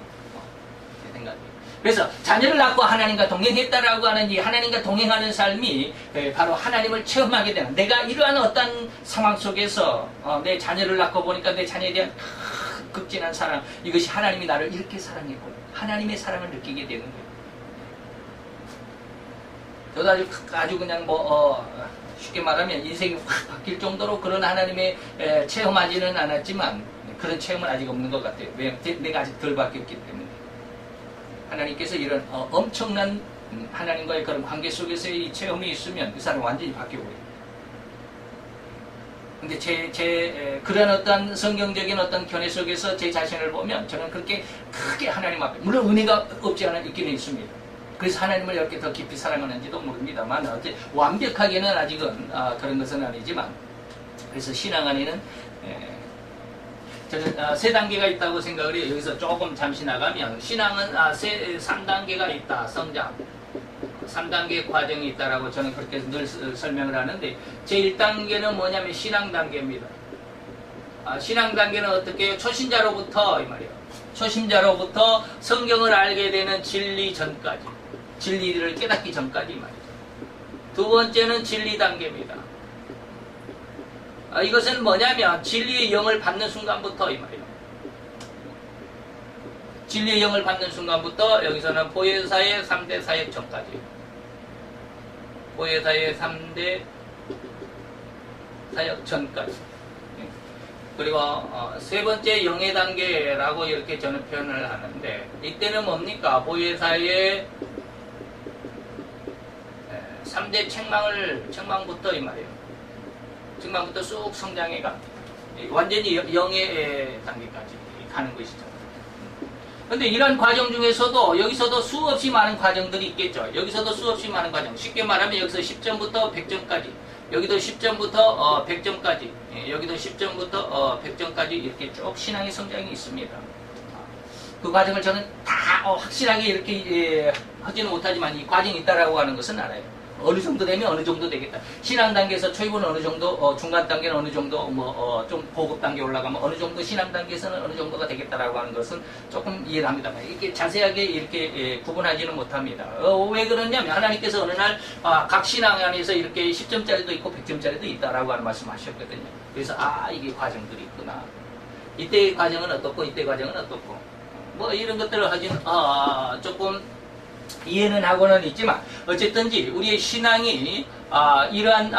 A: 제 생각이에요. 그래서 자녀를 낳고 하나님과 동행했다라고 하는 이 하나님과 동행하는 삶이 바로 하나님을 체험하게 되는, 내가 이러한 어떤 상황 속에서 내 자녀를 낳고 보니까 내 자녀에 대한 극진한 사랑, 이것이 하나님이 나를 이렇게 사랑했고 하나님의 사랑을 느끼게 되는 거예요. 저도 아주 그냥 쉽게 말하면 인생이 확 바뀔 정도로 그런 하나님의 체험하지는 않았지만 그런 체험은 아직 없는 것 같아요. 왜? 내가 아직 덜 바뀌었기 때문에. 하나님께서 이런 엄청난 하나님과의 그런 관계 속에서의 이 체험이 있으면 그 사람이 완전히 바뀌어버려요. 근데 그런 어떤 성경적인 어떤 견해 속에서 제 자신을 보면 저는 그렇게 크게 하나님 앞에, 물론 은혜가 없지 않아 있기는 있습니다. 그래서 하나님을 이렇게 더 깊이 사랑하는지도 모릅니다만 어째 완벽하게는 아직은 그런 것은 아니지만, 그래서 신앙 안에는 저는 3단계가 있다고 생각을 해요. 여기서 조금 잠시 나가면 신앙은 3단계가 있다. 성장 3단계 과정이 있다라고 저는 그렇게 늘 설명을 하는데, 제 1단계는 뭐냐면 신앙 단계입니다. 신앙 단계는 어떻게 해요? 초신자로부터 이 말이에요. 초신자로부터 성경을 알게 되는 진리 전까지, 진리를 깨닫기 전까지 말이죠. 두 번째는 진리 단계입니다. 이것은 뭐냐면 진리의 영을 받는 순간부터 이 말이에요. 진리의 영을 받는 순간부터 여기서는 보혜사의 3대 사역 전까지, 보혜사의 3대 사역 전까지. 그리고 세 번째 영의 단계라고 이렇게 저는 표현을 하는데, 이때는 뭡니까? 보혜사의 3대 책망부터 이 말이에요. 책망부터 쑥 성장해가 완전히 영의 단계까지 가는 것이죠. 근데 이런 과정 중에서도 여기서도 수없이 많은 과정들이 있겠죠. 여기서도 수없이 많은 과정. 쉽게 말하면 여기서 10점부터 100점까지. 여기도 10점부터 100점까지. 여기도 10점부터 100점까지 이렇게 쭉 신앙의 성장이 있습니다. 그 과정을 저는 다 확실하게 이렇게 하지는 못하지만 이 과정이 있다라고 하는 것은 알아요. 어느 정도 되면 어느 정도 되겠다. 신앙 단계에서 초입은 어느 정도, 중간 단계는 어느 정도, 좀 고급 단계 올라가면 어느 정도, 신앙 단계에서는 어느 정도가 되겠다라고 하는 것은 조금 이해를 합니다만, 이렇게 자세하게 이렇게 구분하지는 못합니다. 왜 그러냐면, 하나님께서 어느 날, 각 신앙 안에서 이렇게 10점짜리도 있고 100점짜리도 있다라고 하는 말씀 하셨거든요. 그래서, 이게 과정들이 있구나. 이때의 과정은 어떻고, 이때의 과정은 어떻고. 이런 것들을 하지는, 조금, 이해는 하고는 있지만 어쨌든지 우리의 신앙이 이러한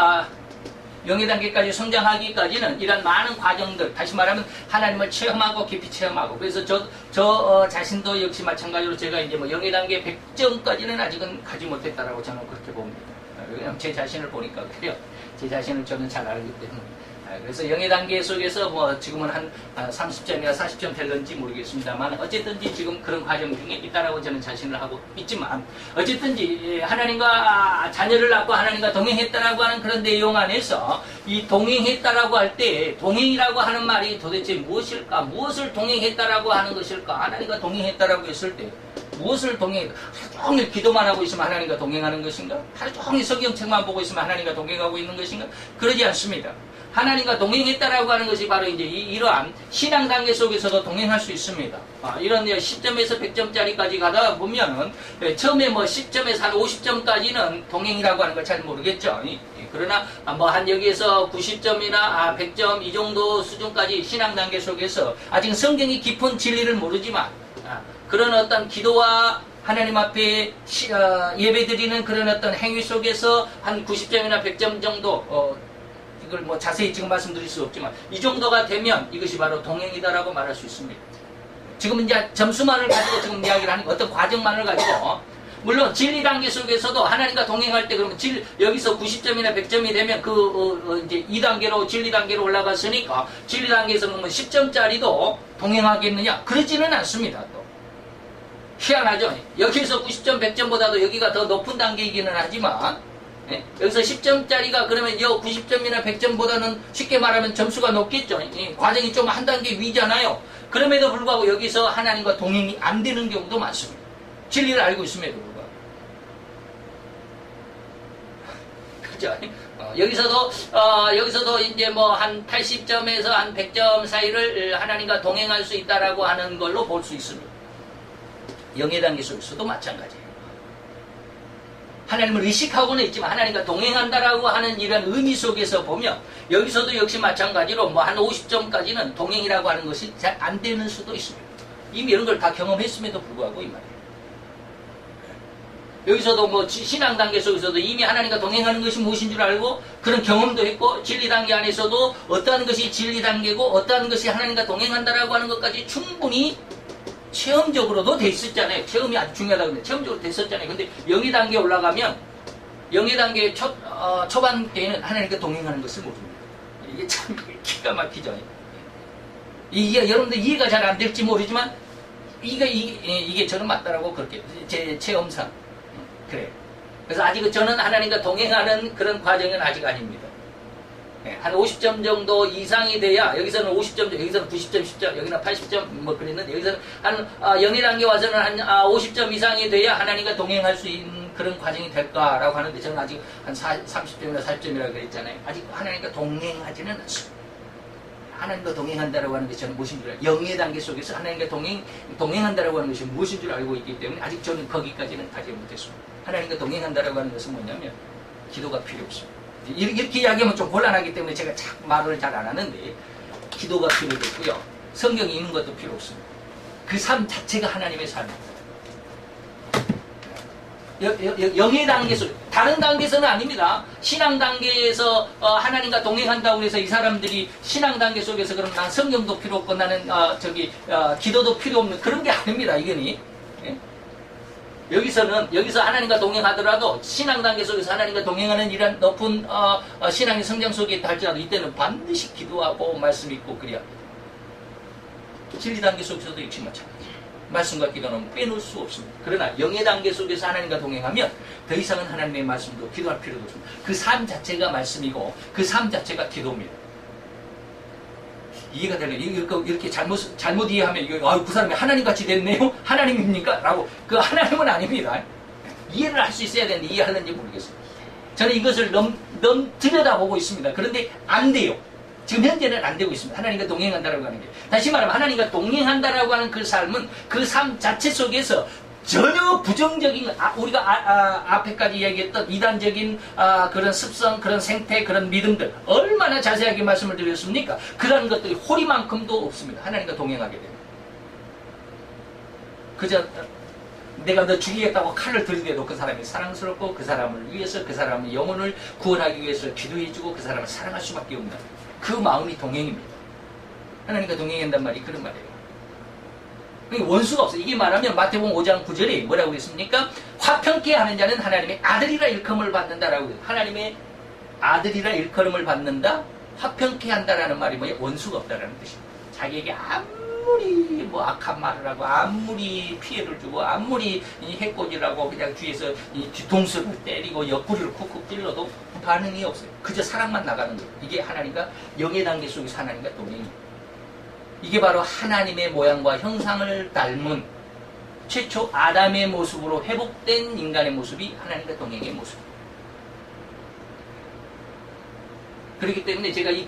A: 영의 단계까지 성장하기까지는 이런 많은 과정들, 다시 말하면 하나님을 체험하고 깊이 체험하고, 그래서 저 자신도 역시 마찬가지로 제가 이제 영의 단계 100점까지는 아직은 가지 못했다라고 저는 그렇게 봅니다. 왜냐하면 제 자신을 보니까 그래요. 제 자신을 저는 잘 알기 때문에. 그래서 영의 단계 속에서 지금은 한 30점이나 40점 될런지 모르겠습니다만 어쨌든지 지금 그런 과정 중에 있다라고 저는 자신을 하고 있지만 어쨌든지 하나님과 자녀를 낳고 하나님과 동행했다라고 하는 그런 내용 안에서 이 동행했다라고 할 때 동행이라고 하는 말이 도대체 무엇일까? 무엇을 동행했다라고 하는 것일까? 하나님과 동행했다라고 했을 때 무엇을 동행했다? 하루 종일 기도만 하고 있으면 하나님과 동행하는 것인가? 하루 종일 성경책만 보고 있으면 하나님과 동행하고 있는 것인가? 그러지 않습니다. 하나님과 동행했다라고 하는 것이 바로 이제 이러한 신앙 단계 속에서도 동행할 수 있습니다. 이런 10점에서 100점짜리까지 가다 보면은 처음에 10점에서 한 50점까지는 동행이라고 하는 걸 잘 모르겠죠. 그러나 한 여기에서 90점이나 100점 이 정도 수준까지 신앙 단계 속에서 아직 성경이 깊은 진리를 모르지만 그런 어떤 기도와 하나님 앞에 예배드리는 그런 어떤 행위 속에서 한 90점이나 100점 정도 이걸 자세히 지금 말씀드릴 수 없지만 이 정도가 되면 이것이 바로 동행이다라고 말할 수 있습니다. 지금 이제 점수만을 가지고 지금 이야기를 하는 어떤 과정만을 가지고 물론 진리 단계 속에서도 하나님과 동행할 때 그러면 여기서 90점이나 100점이 되면 이제 2단계로 진리 단계로 올라갔으니까 진리 단계에서 그러면 10점짜리도 동행하겠느냐? 그러지는 않습니다. 또 희한하죠. 여기서 90점, 100점보다도 여기가 더 높은 단계이기는 하지만 여기서 10점짜리가 그러면 90점이나 100점보다는 쉽게 말하면 점수가 높겠죠. 과정이 좀 한 단계 위잖아요. 그럼에도 불구하고 여기서 하나님과 동행이 안 되는 경우도 많습니다. 진리를 알고 있음에도 불구하고. 그죠? 여기서도 이제 한 80점에서 한 100점 사이를 하나님과 동행할 수 있다라고 하는 걸로 볼 수 있습니다. 영의 단계 속에서도 마찬가지예요. 하나님을 의식하고는 있지만 하나님과 동행한다라고 하는 이런 의미 속에서 보면 여기서도 역시 마찬가지로 한 50점까지는 동행이라고 하는 것이 잘 안 되는 수도 있습니다. 이미 이런 걸 다 경험했음에도 불구하고 이 말이에요. 여기서도 신앙 단계 속에서도 이미 하나님과 동행하는 것이 무엇인 줄 알고 그런 경험도 했고 진리 단계 안에서도 어떠한 것이 진리 단계고 어떠한 것이 하나님과 동행한다라고 하는 것까지 충분히 체험적으로도 돼 있었잖아요. 체험이 아주 중요하다고 했는데 체험적으로 됐었잖아요. 근데 영의 단계에 올라가면 영의 단계 초반 때에는 하나님과 동행하는 것을 모릅니다. 이게 참 기가 막히죠. 이게 여러분들 이해가 잘 안 될지 모르지만 이게 저는 맞다라고 그렇게 제 체험상 그래요. 그래서 아직은 저는 하나님과 동행하는 그런 과정은 아직 아닙니다. 한 50점 정도 이상이 돼야 여기서는 50점, 여기서는 90점, 10점, 여기는 80점 그랬는데 여기서는 한 영의 단계 와서는 한 50점 이상이 돼야 하나님과 동행할 수 있는 그런 과정이 될까라고 하는데 저는 아직 한 30점이나 40점이라고 그랬잖아요. 아직 하나님과 동행하지는 않습니다. 하나님과 동행한다라고 하는 것이 저는 무엇인 줄 알고 영의 단계 속에서 하나님과 동행한다라고 하는 것이 무엇인 줄 알고 있기 때문에 아직 저는 거기까지는 가지 못했습니다. 하나님과 동행한다라고 하는 것은 뭐냐면 기도가 필요 없습니다. 이렇게 이야기하면 좀 곤란하기 때문에 제가 자꾸 말을 잘 안 하는데 기도가 필요했고요. 성경이 읽는 것도 필요 없습니다. 그 삶 자체가 하나님의 삶입니다. 영의 단계 속 다른 단계에서는 아닙니다. 신앙 단계에서 하나님과 동행한다고 해서 이 사람들이 신앙 단계 속에서 그럼 난 성경도 필요 없고 나는 기도도 필요 없는 그런 게 아닙니다. 이거니. 여기서 하나님과 동행하더라도 신앙 단계 속에서 하나님과 동행하는 이런 높은 신앙의 성장 속에 있다 할지라도 이때는 반드시 기도하고 말씀 읽고 그래야 진리 단계 속에서도 역시 마찬가지. 말씀과 기도는 빼놓을 수 없습니다. 그러나 영의 단계 속에서 하나님과 동행하면 더 이상은 하나님의 말씀도 기도할 필요도 없습니다. 그 삶 자체가 말씀이고 그 삶 자체가 기도입니다. 이해가 되나요? 이렇게 잘못 이해하면 그 사람이 하나님같이 됐네요? 하나님입니까? 라고. 그 하나님은 아닙니다. 이해를 할 수 있어야 되는데 이해하는지 모르겠어요. 저는 이것을 들여다보고 있습니다. 그런데 안 돼요. 지금 현재는 안 되고 있습니다. 하나님과 동행한다라고 하는 게. 다시 말하면 하나님과 동행한다라고 하는 그 삶은 그 삶 자체 속에서 전혀 부정적인 우리가 앞에까지 얘기했던 이단적인 그런 습성, 그런 생태, 그런 믿음들 얼마나 자세하게 말씀을 드렸습니까? 그런 것들이 호리만큼도 없습니다. 하나님과 동행하게 되면. 그저 내가 너 죽이겠다고 칼을 들이대도 그 사람이 사랑스럽고 그 사람을 위해서 그 사람의 영혼을 구원하기 위해서 기도해주고 그 사람을 사랑할 수밖에 없는 그 마음이 동행입니다. 하나님과 동행한단 말이 그런 말이에요. 원수가 없어요. 이게 말하면 마태복음 5장 9절에 뭐라고 했습니까? 화평케 하는 자는 하나님의 아들이라 일컬음을 받는다라고 해요. 하나님의 아들이라 일컬음을 받는다? 화평케 한다라는 말이 뭐예요? 원수가 없다라는 뜻입니다. 자기에게 아무리 악한 말을 하고 아무리 피해를 주고 아무리 해코지라고 그냥 뒤에서 뒤통수를 때리고 옆구리를 쿡쿡 찔러도 반응이 없어요. 그저 사랑만 나가는 거예요. 이게 하나님과 영의 단계 속에서 하나님과 동행입니다. 이게 바로 하나님의 모양과 형상을 닮은 최초 아담의 모습으로 회복된 인간의 모습이 하나님과 동행의 모습입니다. 그렇기 때문에 제가 이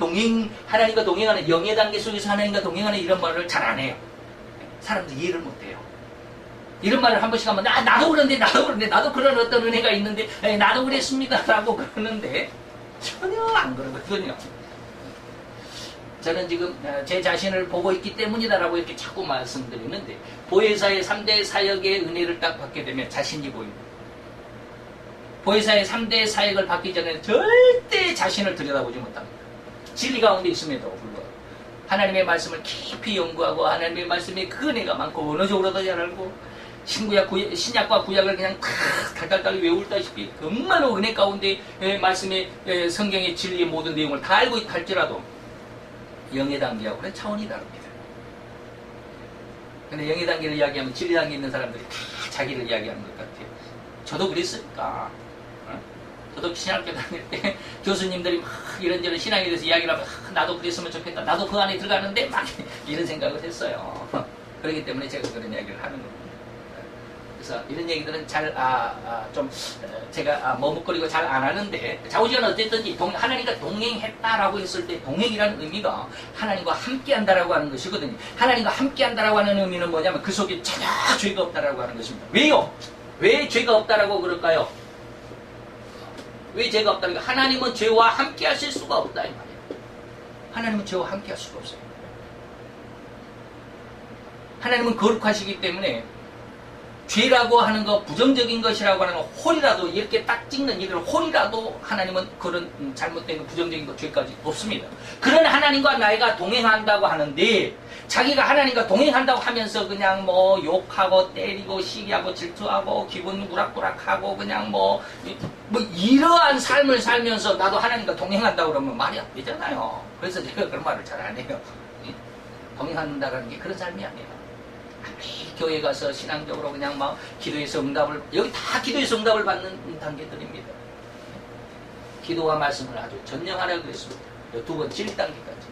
A: 하나님과 동행하는 영의 단계 속에서 하나님과 동행하는 이런 말을 잘 안 해요. 사람들이 이해를 못 해요. 이런 말을 한 번씩 하면 나도 그런데 나도 그런 어떤 은혜가 있는데 나도 그랬습니다 라고 그러는데 전혀 안 그러거든요. 저는 지금 제 자신을 보고 있기 때문이다라고 이렇게 자꾸 말씀드리는데 보혜사의 3대 사역의 은혜를 딱 받게 되면 자신이 보입니다. 보혜사의 3대 사역을 받기 전에는 절대 자신을 들여다보지 못합니다. 진리 가운데 있음에도 불구하고 하나님의 말씀을 깊이 연구하고 하나님의 말씀에 그 은혜가 많고 언어적으로도 잘 알고 신약과 구약을 그냥 달달달 외울다시피 정말로 은혜 가운데 말씀의 성경의 진리의 모든 내용을 다 알고 있다 할지라도 영의 단계하고는 차원이 다릅니다. 근데 영의 단계를 이야기하면 진리 단계에 있는 사람들이 다 자기를 이야기하는 것 같아요. 저도 그랬으니까. 저도 신학교 다닐 때 교수님들이 막 이런저런 신앙에 대해서 이야기를 하면 나도 그랬으면 좋겠다. 나도 그 안에 들어가는데 막 이런 생각을 했어요. 그렇기 때문에 제가 그런 이야기를 하는 겁니다. 그래서 이런 얘기들은 제가 머뭇거리고 잘 안 하는데 자우지간 어쨌든지 하나님과 동행했다라고 했을 때 동행이라는 의미가 하나님과 함께한다라고 하는 것이거든요. 하나님과 함께한다라고 하는 의미는 뭐냐면 그 속에 전혀 죄가 없다라고 하는 것입니다. 왜요? 왜 죄가 없다라고 그럴까요? 왜 죄가 없다는 게 하나님은 죄와 함께 하실 수가 없다 이 말이에요. 하나님은 죄와 함께 할 수가 없어요. 하나님은 거룩하시기 때문에 죄라고 하는 거, 부정적인 것이라고 하는 거, 홀이라도 이렇게 딱 찍는 이들 홀이라도 하나님은 그런 잘못된 부정적인 것, 죄까지 없습니다. 그런 하나님과 나이가 동행한다고 하는데 자기가 하나님과 동행한다고 하면서 그냥 욕하고 때리고 시기하고 질투하고 기분 우락부락하고 그냥 이러한 삶을 살면서 나도 하나님과 동행한다고 그러면 말이 안 되잖아요. 그래서 제가 그런 말을 잘 안 해요. 동행한다는 게 그런 삶이 아니에요. 교회 가서 신앙적으로 그냥 기도해서 여기 다 기도해서 응답을 받는 단계들입니다. 기도와 말씀을 아주 전념하라고 그랬습니다. 두 번, 질 단계까지.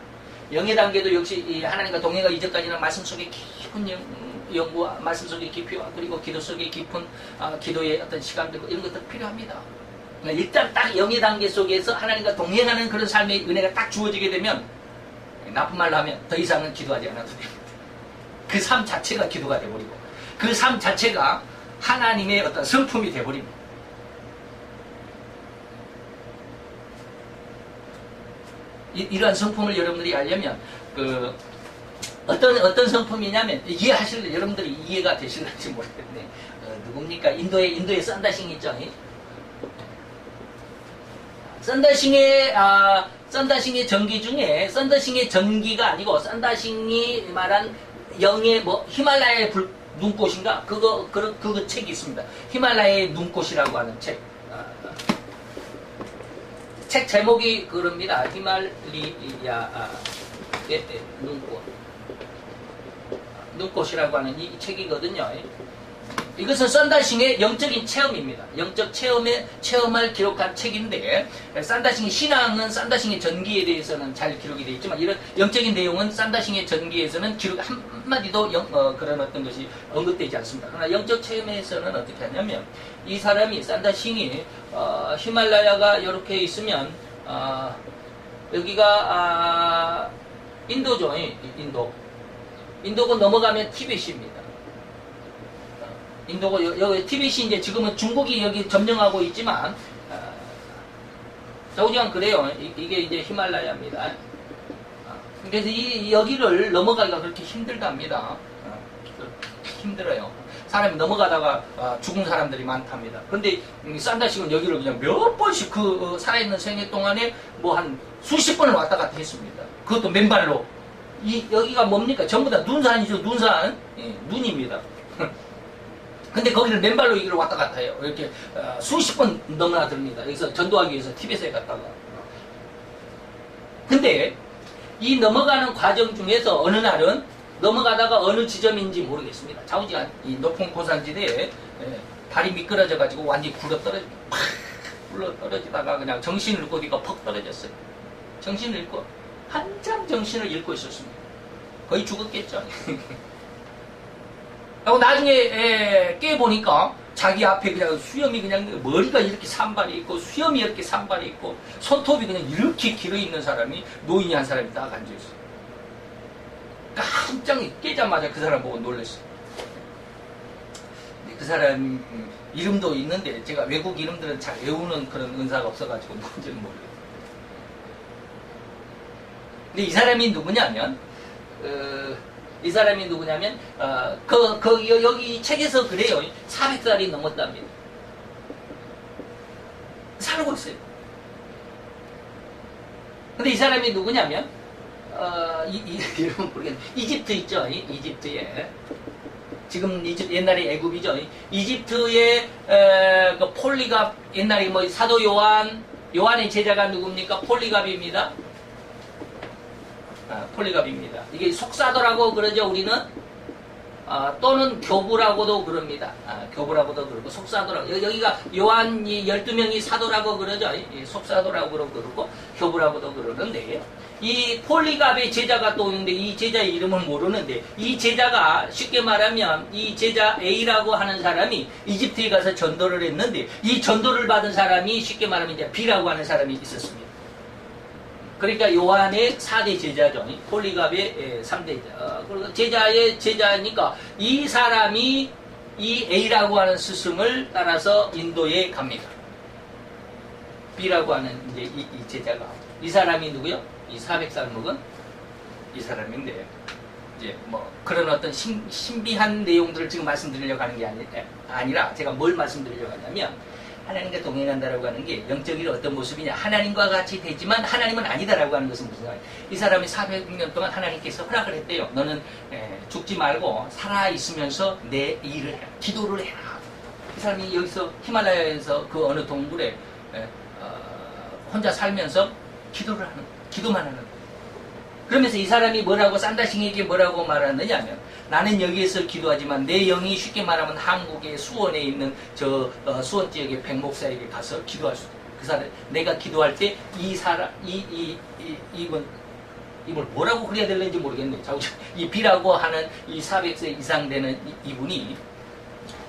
A: 영의 단계도 역시 이 하나님과 동행과 이전까지는 말씀 속에 깊은 연구와 말씀 속에 깊이와 그리고 기도 속에 깊은 기도의 어떤 시간들 이런 것들 필요합니다. 일단 딱 영의 단계 속에서 하나님과 동행하는 그런 삶의 은혜가 딱 주어지게 되면 나쁜 말로 하면 더 이상은 기도하지 않아도 됩니다. 그 삶 자체가 기도가 되어버리고 그 삶 자체가 하나님의 어떤 성품이 되어버립니다. 이러한 성품을 여러분들이 알려면 어떤 성품이냐면 여러분들이 이해가 되실는지 모르겠네. 누굽니까? 인도에 썬다싱 있죠? 썬다싱의 전기 중에 썬다싱의 전기가 아니고 썬다싱이 말한 영의 히말라야의 눈꽃인가? 그거 책이 있습니다. 히말라야의 눈꽃이라고 하는 책. 책 제목이 그럽니다. 히말리야의 눈꽃. 눈꽃이라고 하는 이 책이거든요. 이것은 썬다싱의 영적인 체험입니다. 영적 체험을 기록한 책인데, 썬다싱의 신앙은 썬다싱의 전기에 대해서는 잘 기록이 되어 있지만, 이런 영적인 내용은 썬다싱의 전기에서는 기록 한마디도 그런 어떤 것이 언급되지 않습니다. 그러나 영적 체험에서는 어떻게 하냐면, 이 사람이, 썬다싱이, 히말라야가 이렇게 있으면, 여기가, 인도죠, 인도. 인도고 넘어가면 티벳입니다. 인도고 여기 티벳이 이제 지금은 중국이 여기 점령하고 있지만 사우디는 그래요. 이게 이제 히말라야입니다. 그래서 여기를 넘어가기가 그렇게 힘들답니다. 힘들어요. 사람이 넘어가다가 죽은 사람들이 많답니다. 그런데 썬다싱은 여기를 그냥 몇 번씩 그 살아있는 생애 동안에 뭐 한 수십 번을 왔다 갔다 했습니다. 그것도 맨발로. 여기가 뭡니까? 전부 다 눈산이죠. 눈산. 예, 눈입니다. 근데 거기를 맨발로 여기를 왔다 갔다 해요. 이렇게 수십 번 넘나듭니다. 여기서 전도하기 위해서 티벳에 갔다가. 근데 이 넘어가는 과정 중에서 어느 날은 넘어가다가 어느 지점인지 모르겠습니다. 좌우지간 이 높은 고산지대에 발이 미끄러져가지고 완전히 굴러 떨어지다가 그냥 정신을 잃고 어디가 퍽 떨어졌어요. 정신을 잃고 한참 정신을 잃고 있었습니다. 거의 죽었겠죠. 하고 나중에 깨보니까 자기 앞에 그냥 수염이 그냥 머리가 이렇게 산발이 있고 수염이 이렇게 산발이 있고 손톱이 그냥 이렇게 길어 있는 사람이 노인이 한 사람이 딱 앉아있어요. 깜짝 깨자마자 그 사람 보고 놀랐어요. 근데 그 사람 이름도 있는데 제가 외국 이름들은 잘 외우는 그런 은사가 없어가지고 뭔지는 모르겠어요. 근데 이 사람이 누구냐면 여기 책에서 그래요. 400살이 넘었답니다. 살고 있어요. 근데 이 사람이 누구냐면 이름은 모르겠는데 이집트 있죠. 이집트에 지금 옛날에 애굽이죠. 이집트의 그 폴리갑 옛날에 뭐 사도 요한의 제자가 누굽니까? 폴리갑입니다. 폴리갑입니다. 이게 속사도라고 그러죠, 우리는. 또는 교부라고도 그럽니다. 교부라고도 그러고, 속사도라고. 여기가 요한이 12명이 사도라고 그러죠. 속사도라고 그러고, 교부라고도 그러는데, 이 폴리갑의 제자가 또 있는데, 이 제자의 이름을 모르는데, 이 제자가 쉽게 말하면, 이 제자 A라고 하는 사람이 이집트에 가서 전도를 했는데, 이 전도를 받은 사람이 쉽게 말하면 이제 B라고 하는 사람이 있었습니다. 그러니까 요한의 4대 제자죠. 폴리갑의 3대 제자. 그리고 제자의 제자니까 이 사람이 이 A라고 하는 스승을 따라서 인도에 갑니다. B라고 하는 이제 이 제자가. 이 사람이 누구요? 이 400살 먹은 이 사람인데, 이제 뭐 그런 어떤 신비한 내용들을 지금 말씀드리려고 하는 게 아니라 제가 뭘 말씀드리려고 하냐면, 하나님과 동행한다라고 하는 게 영적인 어떤 모습이냐, 하나님과 같이 되지만 하나님은 아니다라고 하는 것은 무슨 말이에요? 이 사람이 400년 동안 하나님께서 허락을 했대요. 너는 죽지 말고 살아있으면서 내 일을 해라, 기도를 해라. 이 사람이 여기서 히말라야에서 그 어느 동굴에 혼자 살면서 기도만 하는 거예요. 그러면서 이 사람이 뭐라고, 썬다싱에게 뭐라고 말하느냐 하면, 나는 여기에서 기도하지만 내 영이 쉽게 말하면 한국의 수원에 있는 저 수원 지역의 백목사에게 가서 기도할 수 있다. 그 사람, 내가 기도할 때 이걸 뭐라고 그래야 될는지 모르겠네요. 이 B라고 하는 이 400세 이상 되는 이분이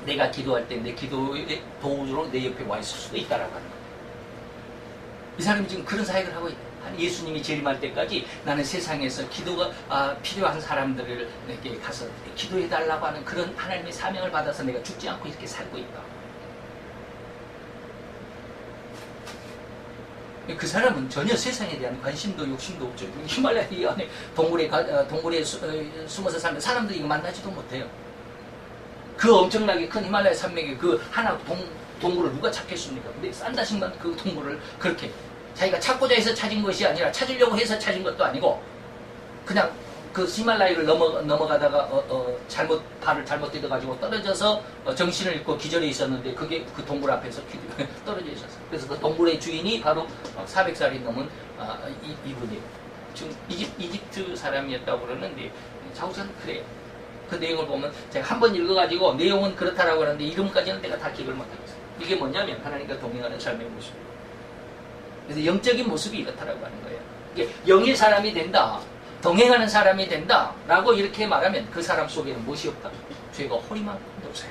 A: 내가 기도할 때 내 기도의 도우주로 내 옆에 와 있을 수도 있다라고 하는 거예요. 이 사람이 지금 그런 사역을 하고 있다. 예수님이 재림할 때까지 나는 세상에서 기도가 필요한 사람들에게 가서 기도해달라고 하는 그런 하나님의 사명을 받아서 내가 죽지 않고 이렇게 살고 있다. 그 사람은 전혀 세상에 대한 관심도 욕심도 없죠. 히말라야 이 안에 동굴에 숨어서 사는 사람들이 이거 만나지도 못해요. 그 엄청나게 큰 히말라야 산맥에 그 하나 동굴을 누가 찾겠습니까? 근데 썬다싱만 그 동굴을 그렇게 자기가 찾고자 해서 찾은 것이 아니라 찾으려고 해서 찾은 것도 아니고 그냥 그 히말라야를 넘어가다가 발을 잘못 디뎌가지고 떨어져서 정신을 잃고 기절해 있었는데 그게 그 동굴 앞에서 떨어져 있었어요. 그래서 그 동굴의 주인이 바로 400살이 넘은 이분이에요. 지금 이집트 사람이었다고 그러는데 자우자는 그래요. 그 내용을 보면 제가 한 번 읽어가지고 내용은 그렇다라고 하는데 이름까지는 내가 다 기억을 못하겠어요. 이게 뭐냐면 하나님과 동행하는 삶의 모습. 그래서 영적인 모습이 이렇다라고 하는 거예요. 이게 영의 사람이 된다, 동행하는 사람이 된다 라고 이렇게 말하면 그 사람 속에는 무엇이 없다? 죄가 허리만큼도 없어요.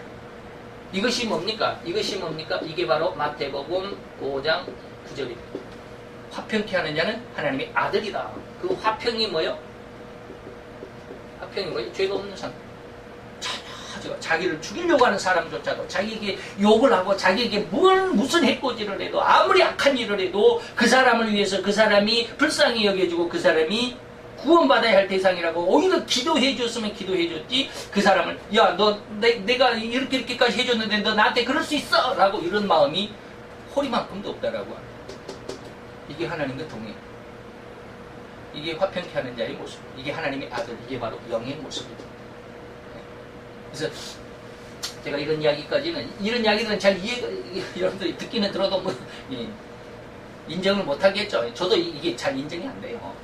A: 이것이 뭡니까? 이것이 뭡니까? 이게 바로 마태복음 5장 9절입니다. 화평케 하는 자는 하나님의 아들이다. 그 화평이 뭐요? 화평이 뭐예요? 죄가 없는 사람. 자기를 죽이려고 하는 사람조차도 자기에게 욕을 하고 자기에게 무슨 해코지를 해도 아무리 악한 일을 해도 그 사람을 위해서 그 사람이 불쌍히 여겨주고 그 사람이 구원받아야 할 대상이라고 오히려 기도해 줬으면 기도해 줬지 그 사람을 야 너 내가 이렇게까지 해줬는데 너 나한테 그럴 수 있어 라고 이런 마음이 호리만큼도 없다라고 합니다. 이게 하나님과 동행, 이게 화평케 하는 자의 모습, 이게 하나님의 아들, 이게 바로 영의 모습입니다. 그래서 제가 이런 이야기들은 잘 여러분들이 듣기는 들어도 뭐 인정을 못 하겠죠. 저도 이게 잘 인정이 안 돼요.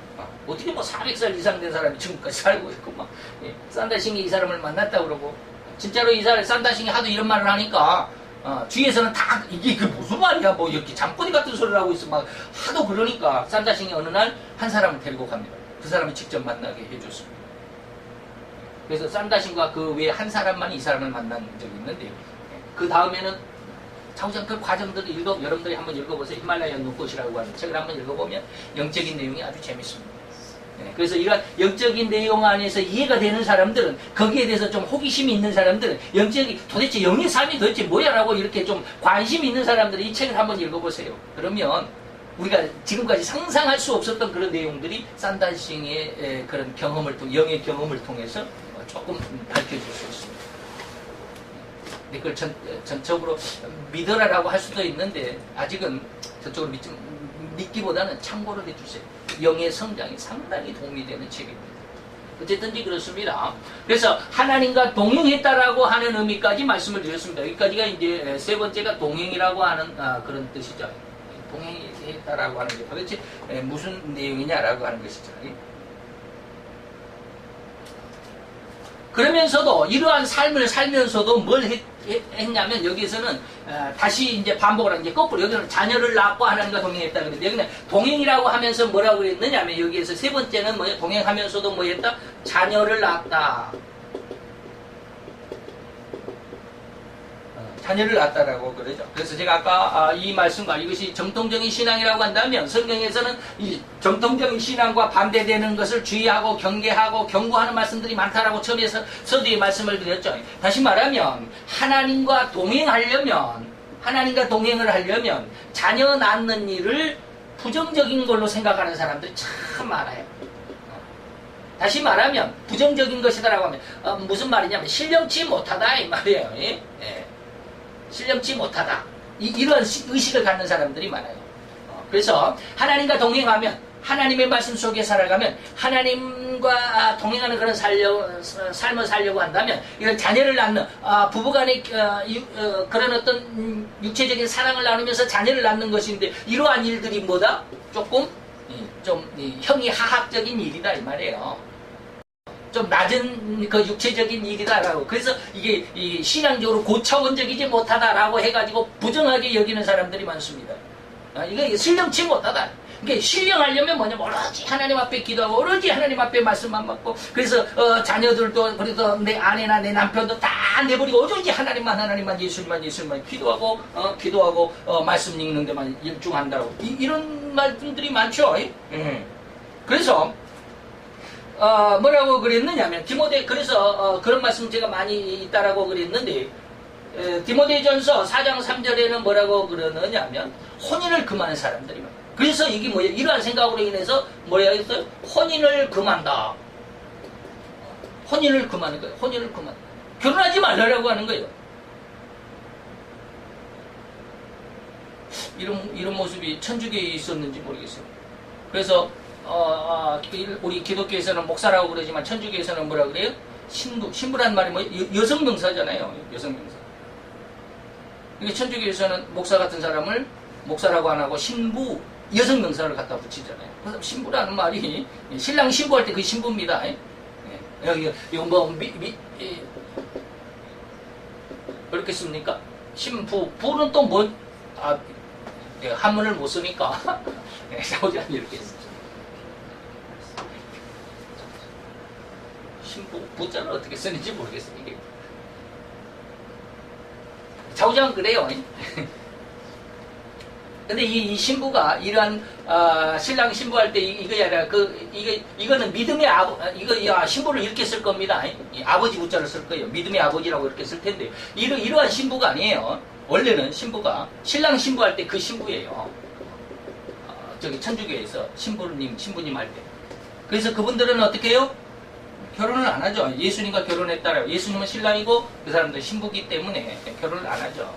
A: 어떻게 뭐 400살 이상 된 사람이 지금까지 살고 있고 막 산다싱이 이 사람을 만났다 그러고 진짜로 이 사람 산다싱이 하도 이런 말을 하니까 주위에서는 다 이게 그 무슨 말이야 뭐 이렇게 잠꼬대 같은 소리를 하고 있어 막 하도 그러니까 산다싱이 어느 날 한 사람을 데리고 갑니다. 그 사람이 직접 만나게 해줬습니다. 그래서 산다싱과 그 외에 한 사람만 이 사람을 만난 적이 있는데 그 다음에는 차후장 그 과정들을 여러분들이 한번 읽어보세요. 히말라야 눈꽃이라고 하는 책을 한번 읽어보면 영적인 내용이 아주 재밌습니다. 그래서 이런 영적인 내용 안에서 이해가 되는 사람들은 거기에 대해서 좀 호기심이 있는 사람들은 도대체 영의 삶이 도대체 뭐야라고 이렇게 좀 관심이 있는 사람들은 이 책을 한번 읽어보세요. 그러면 우리가 지금까지 상상할 수 없었던 그런 내용들이 산다싱의 그런 영의 경험을 통해서 조금 밝혀질 수 있습니다. 근데 그걸 전적으로 믿어라라고 할 수도 있는데 아직은 전적으로 믿기보다는 참고를 해주세요. 영의 성장에 상당히 도움이 되는 책입니다. 어쨌든지 그렇습니다. 그래서 하나님과 동행했다라고 하는 의미까지 말씀을 드렸습니다. 여기까지가 이제 세 번째가 동행이라고 하는 그런 뜻이죠. 동행했다라고 하는 게 도대체 무슨 내용이냐라고 하는 것이죠. 그러면서도 이러한 삶을 살면서도 뭘 했냐면 여기에서는 다시 이제 반복을 하는 게 거꾸로 여기는 자녀를 낳고 하나님과 동행했다 그랬는데 여기는 동행이라고 하면서 뭐라고 그랬느냐면 여기에서 세 번째는 뭐예요? 동행하면서도 뭐 했다? 자녀를 낳았다. 자녀를 낳았다라고 그러죠. 그래서 제가 아까 이 말씀과 이것이 정통적인 신앙이라고 한다면 성경에서는 이 정통적인 신앙과 반대되는 것을 주의하고 경계하고 경고하는 말씀들이 많다라고 처음에서 서두에 말씀을 드렸죠. 다시 말하면 하나님과 동행을 하려면 자녀 낳는 일을 부정적인 걸로 생각하는 사람들이 참 많아요. 다시 말하면 부정적인 것이다라고 하면 무슨 말이냐면 신령치 못하다 이 말이에요. 예? 신령치 못하다. 이런 의식을 갖는 사람들이 많아요. 그래서 하나님과 동행하면 하나님의 말씀 속에 살아가면 하나님과 동행하는 그런 삶을 살려고 한다면 이런 자녀를 낳는 부부간의 그런 어떤 육체적인 사랑을 나누면서 자녀를 낳는 것인데 이러한 일들이 뭐다? 조금 좀 형이 하학적인 일이다 이 말이에요. 좀 낮은 그 육체적인 일이다라고. 그래서 이게 신앙적으로 고차원적이지 못하다라고 해가지고 부정하게 여기는 사람들이 많습니다. 이거 신령치 못하다. 그러니까 신령하려면 뭐냐면 오로지 하나님 앞에 기도하고 오로지 하나님 앞에 말씀만 받고 그래서 자녀들도 그래서 내 아내나 내 남편도 다 내버리고 오로지 하나님만 예수님만 기도하고 말씀 읽는 데만 일중한다고 이런 말씀들이 많죠. 그래서 뭐라고 그랬느냐면 그래서 그런 말씀 제가 많이 있다라고 그랬는데 디모데전서 4장 3절에는 뭐라고 그러느냐면 혼인을 금하는 사람들이 많아요. 그래서 이게 뭐예요? 이러한 생각으로 인해서 뭐라 했어요? 혼인을 금한다. 혼인을 금하는 거예요. 혼인을 금한다. 결혼하지 말라고 하는 거예요. 이런 모습이 천주교에 있었는지 모르겠어요. 그래서 우리 기독교에서는 목사라고 그러지만 천주교에서는 뭐라 그래요? 신부란 말이 뭐예요? 여성명사잖아요. 여성명사. 이게 천주교에서는 목사 같은 사람을 목사라고 안 하고 신부, 여성명사를 갖다 붙이잖아요. 그래서 신부라는 말이 신랑 신부할 때 그 신부입니다. 이거 뭐 그렇겠습니까? 신부, 부는 또 뭐, 한문을 못 쓰니까. 사오장이 이렇게 했어요. 신부, 부자를 어떻게 쓰는지 모르겠어요, 이게. 좌우장 그래요. 근데 이 신부가 이러한 신랑 신부할 때 이거야 아니라 이거는 믿음의 신부를 이렇게 쓸 겁니다. 아버지 부자를 쓸 거예요. 믿음의 아버지라고 이렇게 쓸 텐데 이러한 신부가 아니에요. 원래는 신부가 신랑 신부할 때 그 신부예요. 저기 천주교에서 신부님 할 때. 그래서 그분들은 어떻게 해요? 결혼을 안 하죠. 예수님과 결혼했다라고. 예수님은 신랑이고 그 사람들은 신부기 때문에 결혼을 안 하죠.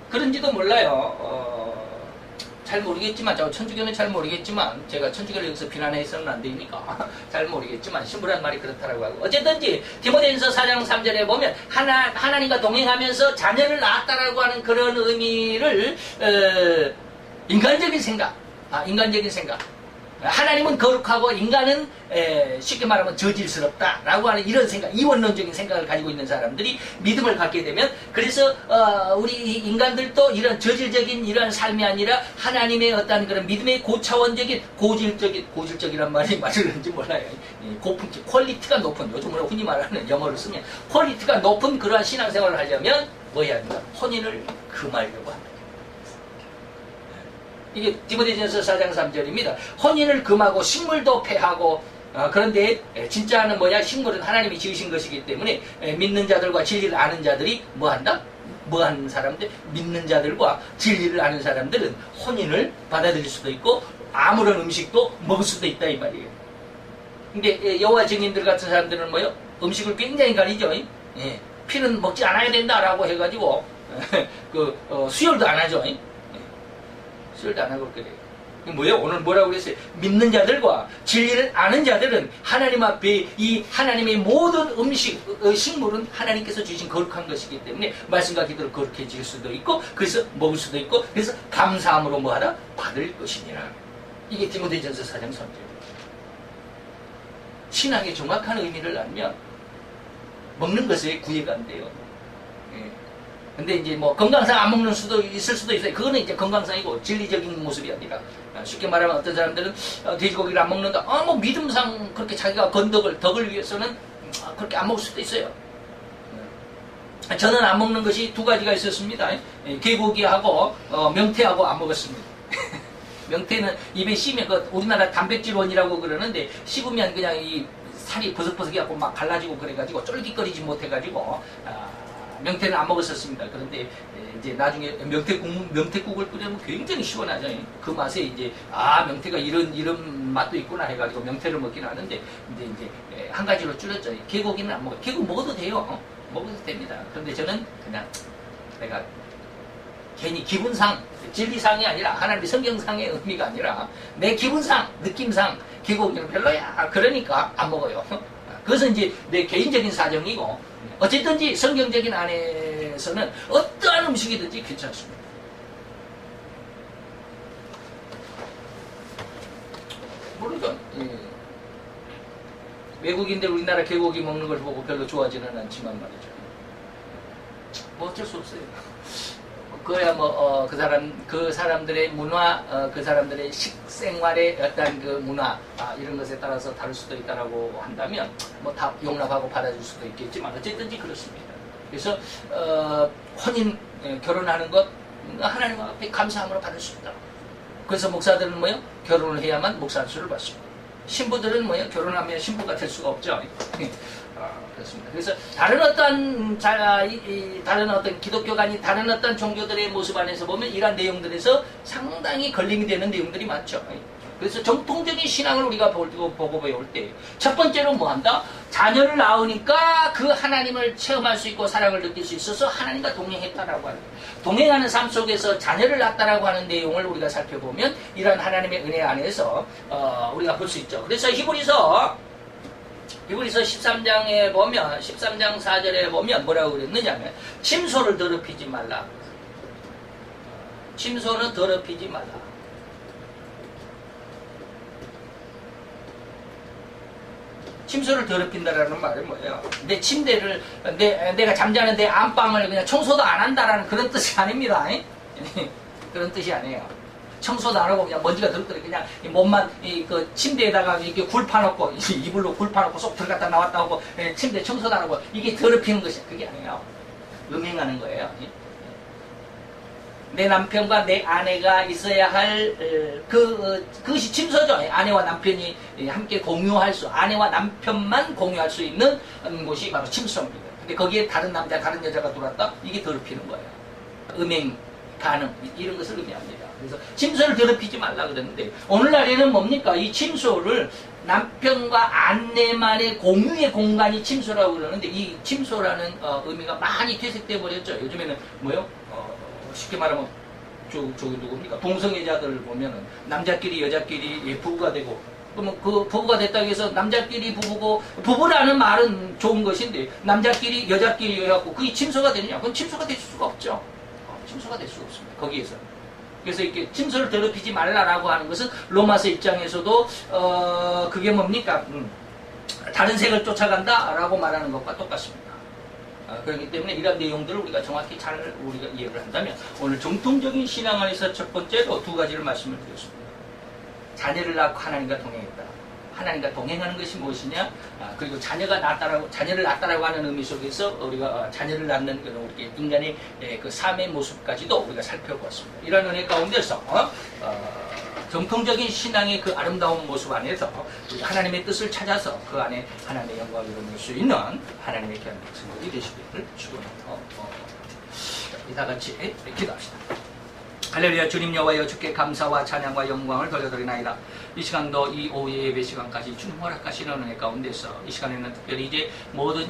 A: 그런지도 몰라요. 잘 모르겠지만, 천주교는 잘 모르겠지만, 제가 천주교를 여기서 비난해서는 안 되니까, 잘 모르겠지만, 신부란 말이 그렇다라고 하고. 어쨌든지, 디모데전서 4장 3절에 보면, 하나님과 동행하면서 자녀를 낳았다라고 하는 그런 의미를, 인간적인 생각. 하나님은 거룩하고 인간은 쉽게 말하면 저질스럽다라고 하는 이런 생각, 이원론적인 생각을 가지고 있는 사람들이 믿음을 갖게 되면 그래서 우리 인간들도 이런 저질적인 이러한 삶이 아니라 하나님의 어떤 그런 믿음의 고차원적인 고질적이란 말이 맞을는지 몰라요. 고품질, 퀄리티가 높은, 요즘으로 흔히 말하는 영어를 쓰면 퀄리티가 높은 그러한 신앙생활을 하려면 뭐 해야 합니까? 혼인을 금하려고 합니다. 이게 디모데전서 4장 3절입니다. 혼인을 금하고 식물도 폐하고 그런데 진짜는 뭐냐? 식물은 하나님이 지으신 것이기 때문에 믿는 자들과 진리를 아는 자들이 뭐한다? 뭐하는 사람들? 믿는 자들과 진리를 아는 사람들은 혼인을 받아들일 수도 있고 아무런 음식도 먹을 수도 있다 이 말이에요. 근데 여호와 증인들 같은 사람들은 뭐요? 음식을 굉장히 가리죠. 피는 먹지 않아야 된다라고 해가지고 수혈도 안 하죠. 수혈도 안 하고 그래요. 뭐예요? 오늘 뭐라고 그랬어요? 믿는 자들과 진리를 아는 자들은 하나님 앞에 이 하나님의 모든 식물은 하나님께서 주신 거룩한 것이기 때문에 말씀과 기도를 거룩해질 수도 있고 그래서 먹을 수도 있고 그래서 감사함으로 뭐하라? 받을 것이니라. 이게 디모데전서 4장 3절. 신앙의 정확한 의미를 알면 먹는 것에 구애가 안 돼요. 근데 이제 뭐 건강상 안 먹는 수도 있을 수도 있어요. 그거는 이제 건강상이고 진리적인 모습이 아니라 쉽게 말하면 어떤 사람들은 돼지고기를 안 먹는다. 뭐 믿음상 그렇게 자기가 덕을 위해서는 그렇게 안 먹을 수도 있어요. 저는 안 먹는 것이 두 가지가 있었습니다. 개고기하고 명태하고 안 먹었습니다. 명태는 입에 씹으면 우리나라 단백질원이라고 그러는데 씹으면 그냥 이 살이 버석버석해갖고 막 갈라지고 그래가지고 쫄깃거리지 못해가지고 명태는 안 먹었었습니다. 그런데 이제 나중에 명태국을 끓이면 굉장히 시원하죠. 그 맛에 이제 명태가 이런 맛도 있구나 해가지고 명태를 먹기는 하는데 이제 한 가지로 줄였죠. 개고기는 안 먹어요. 개고기 먹어도 돼요. 먹어도 됩니다. 그런데 저는 그냥 내가 괜히 기분상 진리상이 아니라 하나님의 성경상의 의미가 아니라 내 기분상 느낌상 개고기는 별로야. 그러니까 안 먹어요. 그것은 이제 내 개인적인 사정이고 어쨌든지 성경적인 안에서는 어떠한 음식이든지 괜찮습니다. 물론 외국인들 우리나라 개고기 먹는 걸 보고 별로 좋아하지는 않지만 말이죠. 뭐 어쩔 수 없어요. 그야 뭐 그 사람들의 문화, 그 사람들의 식생활의 어떤 그 문화 이런 것에 따라서 다를 수도 있다라고 한다면 뭐 다 용납하고 받아줄 수도 있겠지만 어쨌든지 그렇습니다. 그래서 혼인 결혼하는 것 하나님 앞에 감사함으로 받을 수 있다. 그래서 목사들은 뭐요? 결혼을 해야만 목사 안수를 받습니다. 신부들은 뭐요? 결혼하면 신부가 될 수가 없죠. 그렇습니다. 그래서 다른 어떤 기독교가 다른 어떤 종교들의 모습 안에서 보면 이러한 내용들에서 상당히 걸림이 되는 내용들이 많죠. 그래서 정통적인 신앙을 우리가 보고 배울 때 첫 번째로 뭐 한다? 자녀를 낳으니까 그 하나님을 체험할 수 있고 사랑을 느낄 수 있어서 하나님과 동행했다라고 하는 동행하는 삶 속에서 자녀를 낳았다라고 하는 내용을 우리가 살펴보면 이러한 하나님의 은혜 안에서 우리가 볼 수 있죠. 그래서 히브리서 13장에 보면 13장 4절에 보면 뭐라고 그랬느냐면 침소를 더럽히지 말라. 침소는 더럽히지 말라. 침소를 더럽힌다라는 말은 뭐예요? 내 침대를, 내가 잠자는 내 안방을 그냥 청소도 안 한다라는 그런 뜻이 아닙니다. 그런 뜻이 아니에요. 청소도 안 하고 그냥 먼지가 들었더니 그냥 몸만 그 침대에다가 이렇게 굴 파놓고, 이불로 굴 파놓고 쏙 들어갔다 나왔다 하고, 침대 청소도 안 하고, 이게 더럽히는 것이 그게 아니에요. 음행하는 거예요. 내 남편과 내 아내가 있어야 할 그것이 침소죠. 아내와 남편이 함께 공유할 수, 아내와 남편만 공유할 수 있는 곳이 바로 침소입니다. 근데 거기에 다른 남자, 다른 여자가 들어왔다? 이게 더럽히는 거예요. 음행, 간음 이런 것을 의미합니다. 그래서 침소를 더럽히지 말라 그랬는데 오늘날에는 뭡니까? 이 침소를 남편과 아내만의 공유의 공간이 침소라고 그러는데 이 침소라는 의미가 많이 퇴색되어 버렸죠. 요즘에는 뭐요? 쉽게 말하면 저기 누굽니까? 동성애자들을 보면은 남자끼리 여자끼리 부부가 되고 그러면 그 부부가 됐다고 해서 남자끼리 부부고 부부라는 말은 좋은 것인데 남자끼리 여자끼리 해갖고 그게 침소가 되느냐? 그건 침소가 될 수가 없죠. 침소가 될 수가 없습니다. 거기에서. 그래서 이렇게 침소를 더럽히지 말라라고 하는 것은 로마서 입장에서도 그게 뭡니까? 다른 색을 쫓아간다라고 말하는 것과 똑같습니다. 그렇기 때문에 이런 내용들을 우리가 정확히 잘 우리가 이해를 한다면 오늘 정통적인 신앙 안에서 첫 번째로 두 가지를 말씀을 드렸습니다. 자녀를 낳고 하나님과 동행했다. 하나님과 동행하는 것이 무엇이냐? 그리고 자녀를 낳았다라고 하는 의미 속에서 우리가 자녀를 낳는 그런 우리 인간의 그 삶의 모습까지도 우리가 살펴보았습니다. 이런 은혜 가운데서 정통적인 신앙의 그 아름다운 모습 안에서 하나님의 뜻을 찾아서 그 안에 하나님의 영광을 이루는 수 있는 하나님의 귀한 백성들이 되시기를 축원합니다. 다 같이 기도합시다. 할렐루야. 주님 여호와여, 주께 감사와 찬양과 영광을 돌려드리나이다. 이 시간도 이 오후의 예배 시간까지 주님 허락하시는 은혜 가운데서 이 시간에는 특별히 이제 모든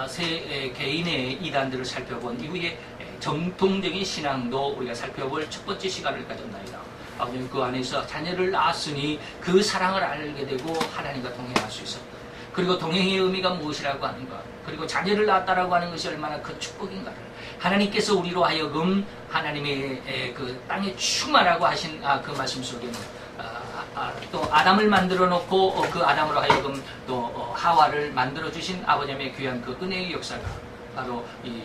A: 세 개인의 이단들을 살펴본 이후에 정통적인 신앙도 우리가 살펴볼 첫 번째 시간을 가졌나이다. 아버님, 그 안에서 자녀를 낳았으니 그 사랑을 알게 되고 하나님과 동행할 수 있었다. 그리고 동행의 의미가 무엇이라고 하는가, 그리고 자녀를 낳았다라고 하는 것이 얼마나 큰 축복인가를 하나님께서 우리로 하여금 하나님의 그 땅에 충만하고 하신 그 말씀 속에는 또 아담을 만들어 놓고 그 아담으로 하여금 또 하와를 만들어 주신 아버님의 귀한 그 은혜의 역사가 바로 이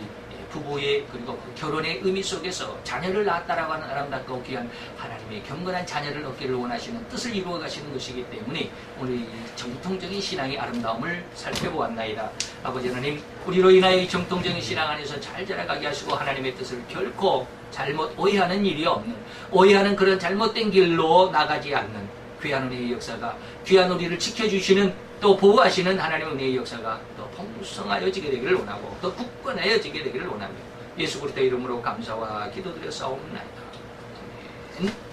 A: 부부의 그리고 그 결혼의 의미 속에서 자녀를 낳았다라고 하는 아름답고 귀한 하나님의 경건한 자녀를 얻기를 원하시는 뜻을 이루어 가시는 것이기 때문에 오늘 이 정통적인 신앙의 아름다움을 살펴보았나이다. 아버지 하나님, 우리로 인하여 이 정통적인 신앙 안에서 잘 자라가게 하시고 하나님의 뜻을 결코 잘못 오해하는 일이 없는, 오해하는 그런 잘못된 길로 나가지 않는 귀한 은혜의 역사가, 귀한 우리를 지켜주시는 또 보호하시는 하나님의 은혜의 역사가 더 풍성하여지게 되기를 원하고 더 굳건하여지게 되기를 원하며 예수 그리스도의 이름으로 감사와 기도드려 싸움나이다. 아멘.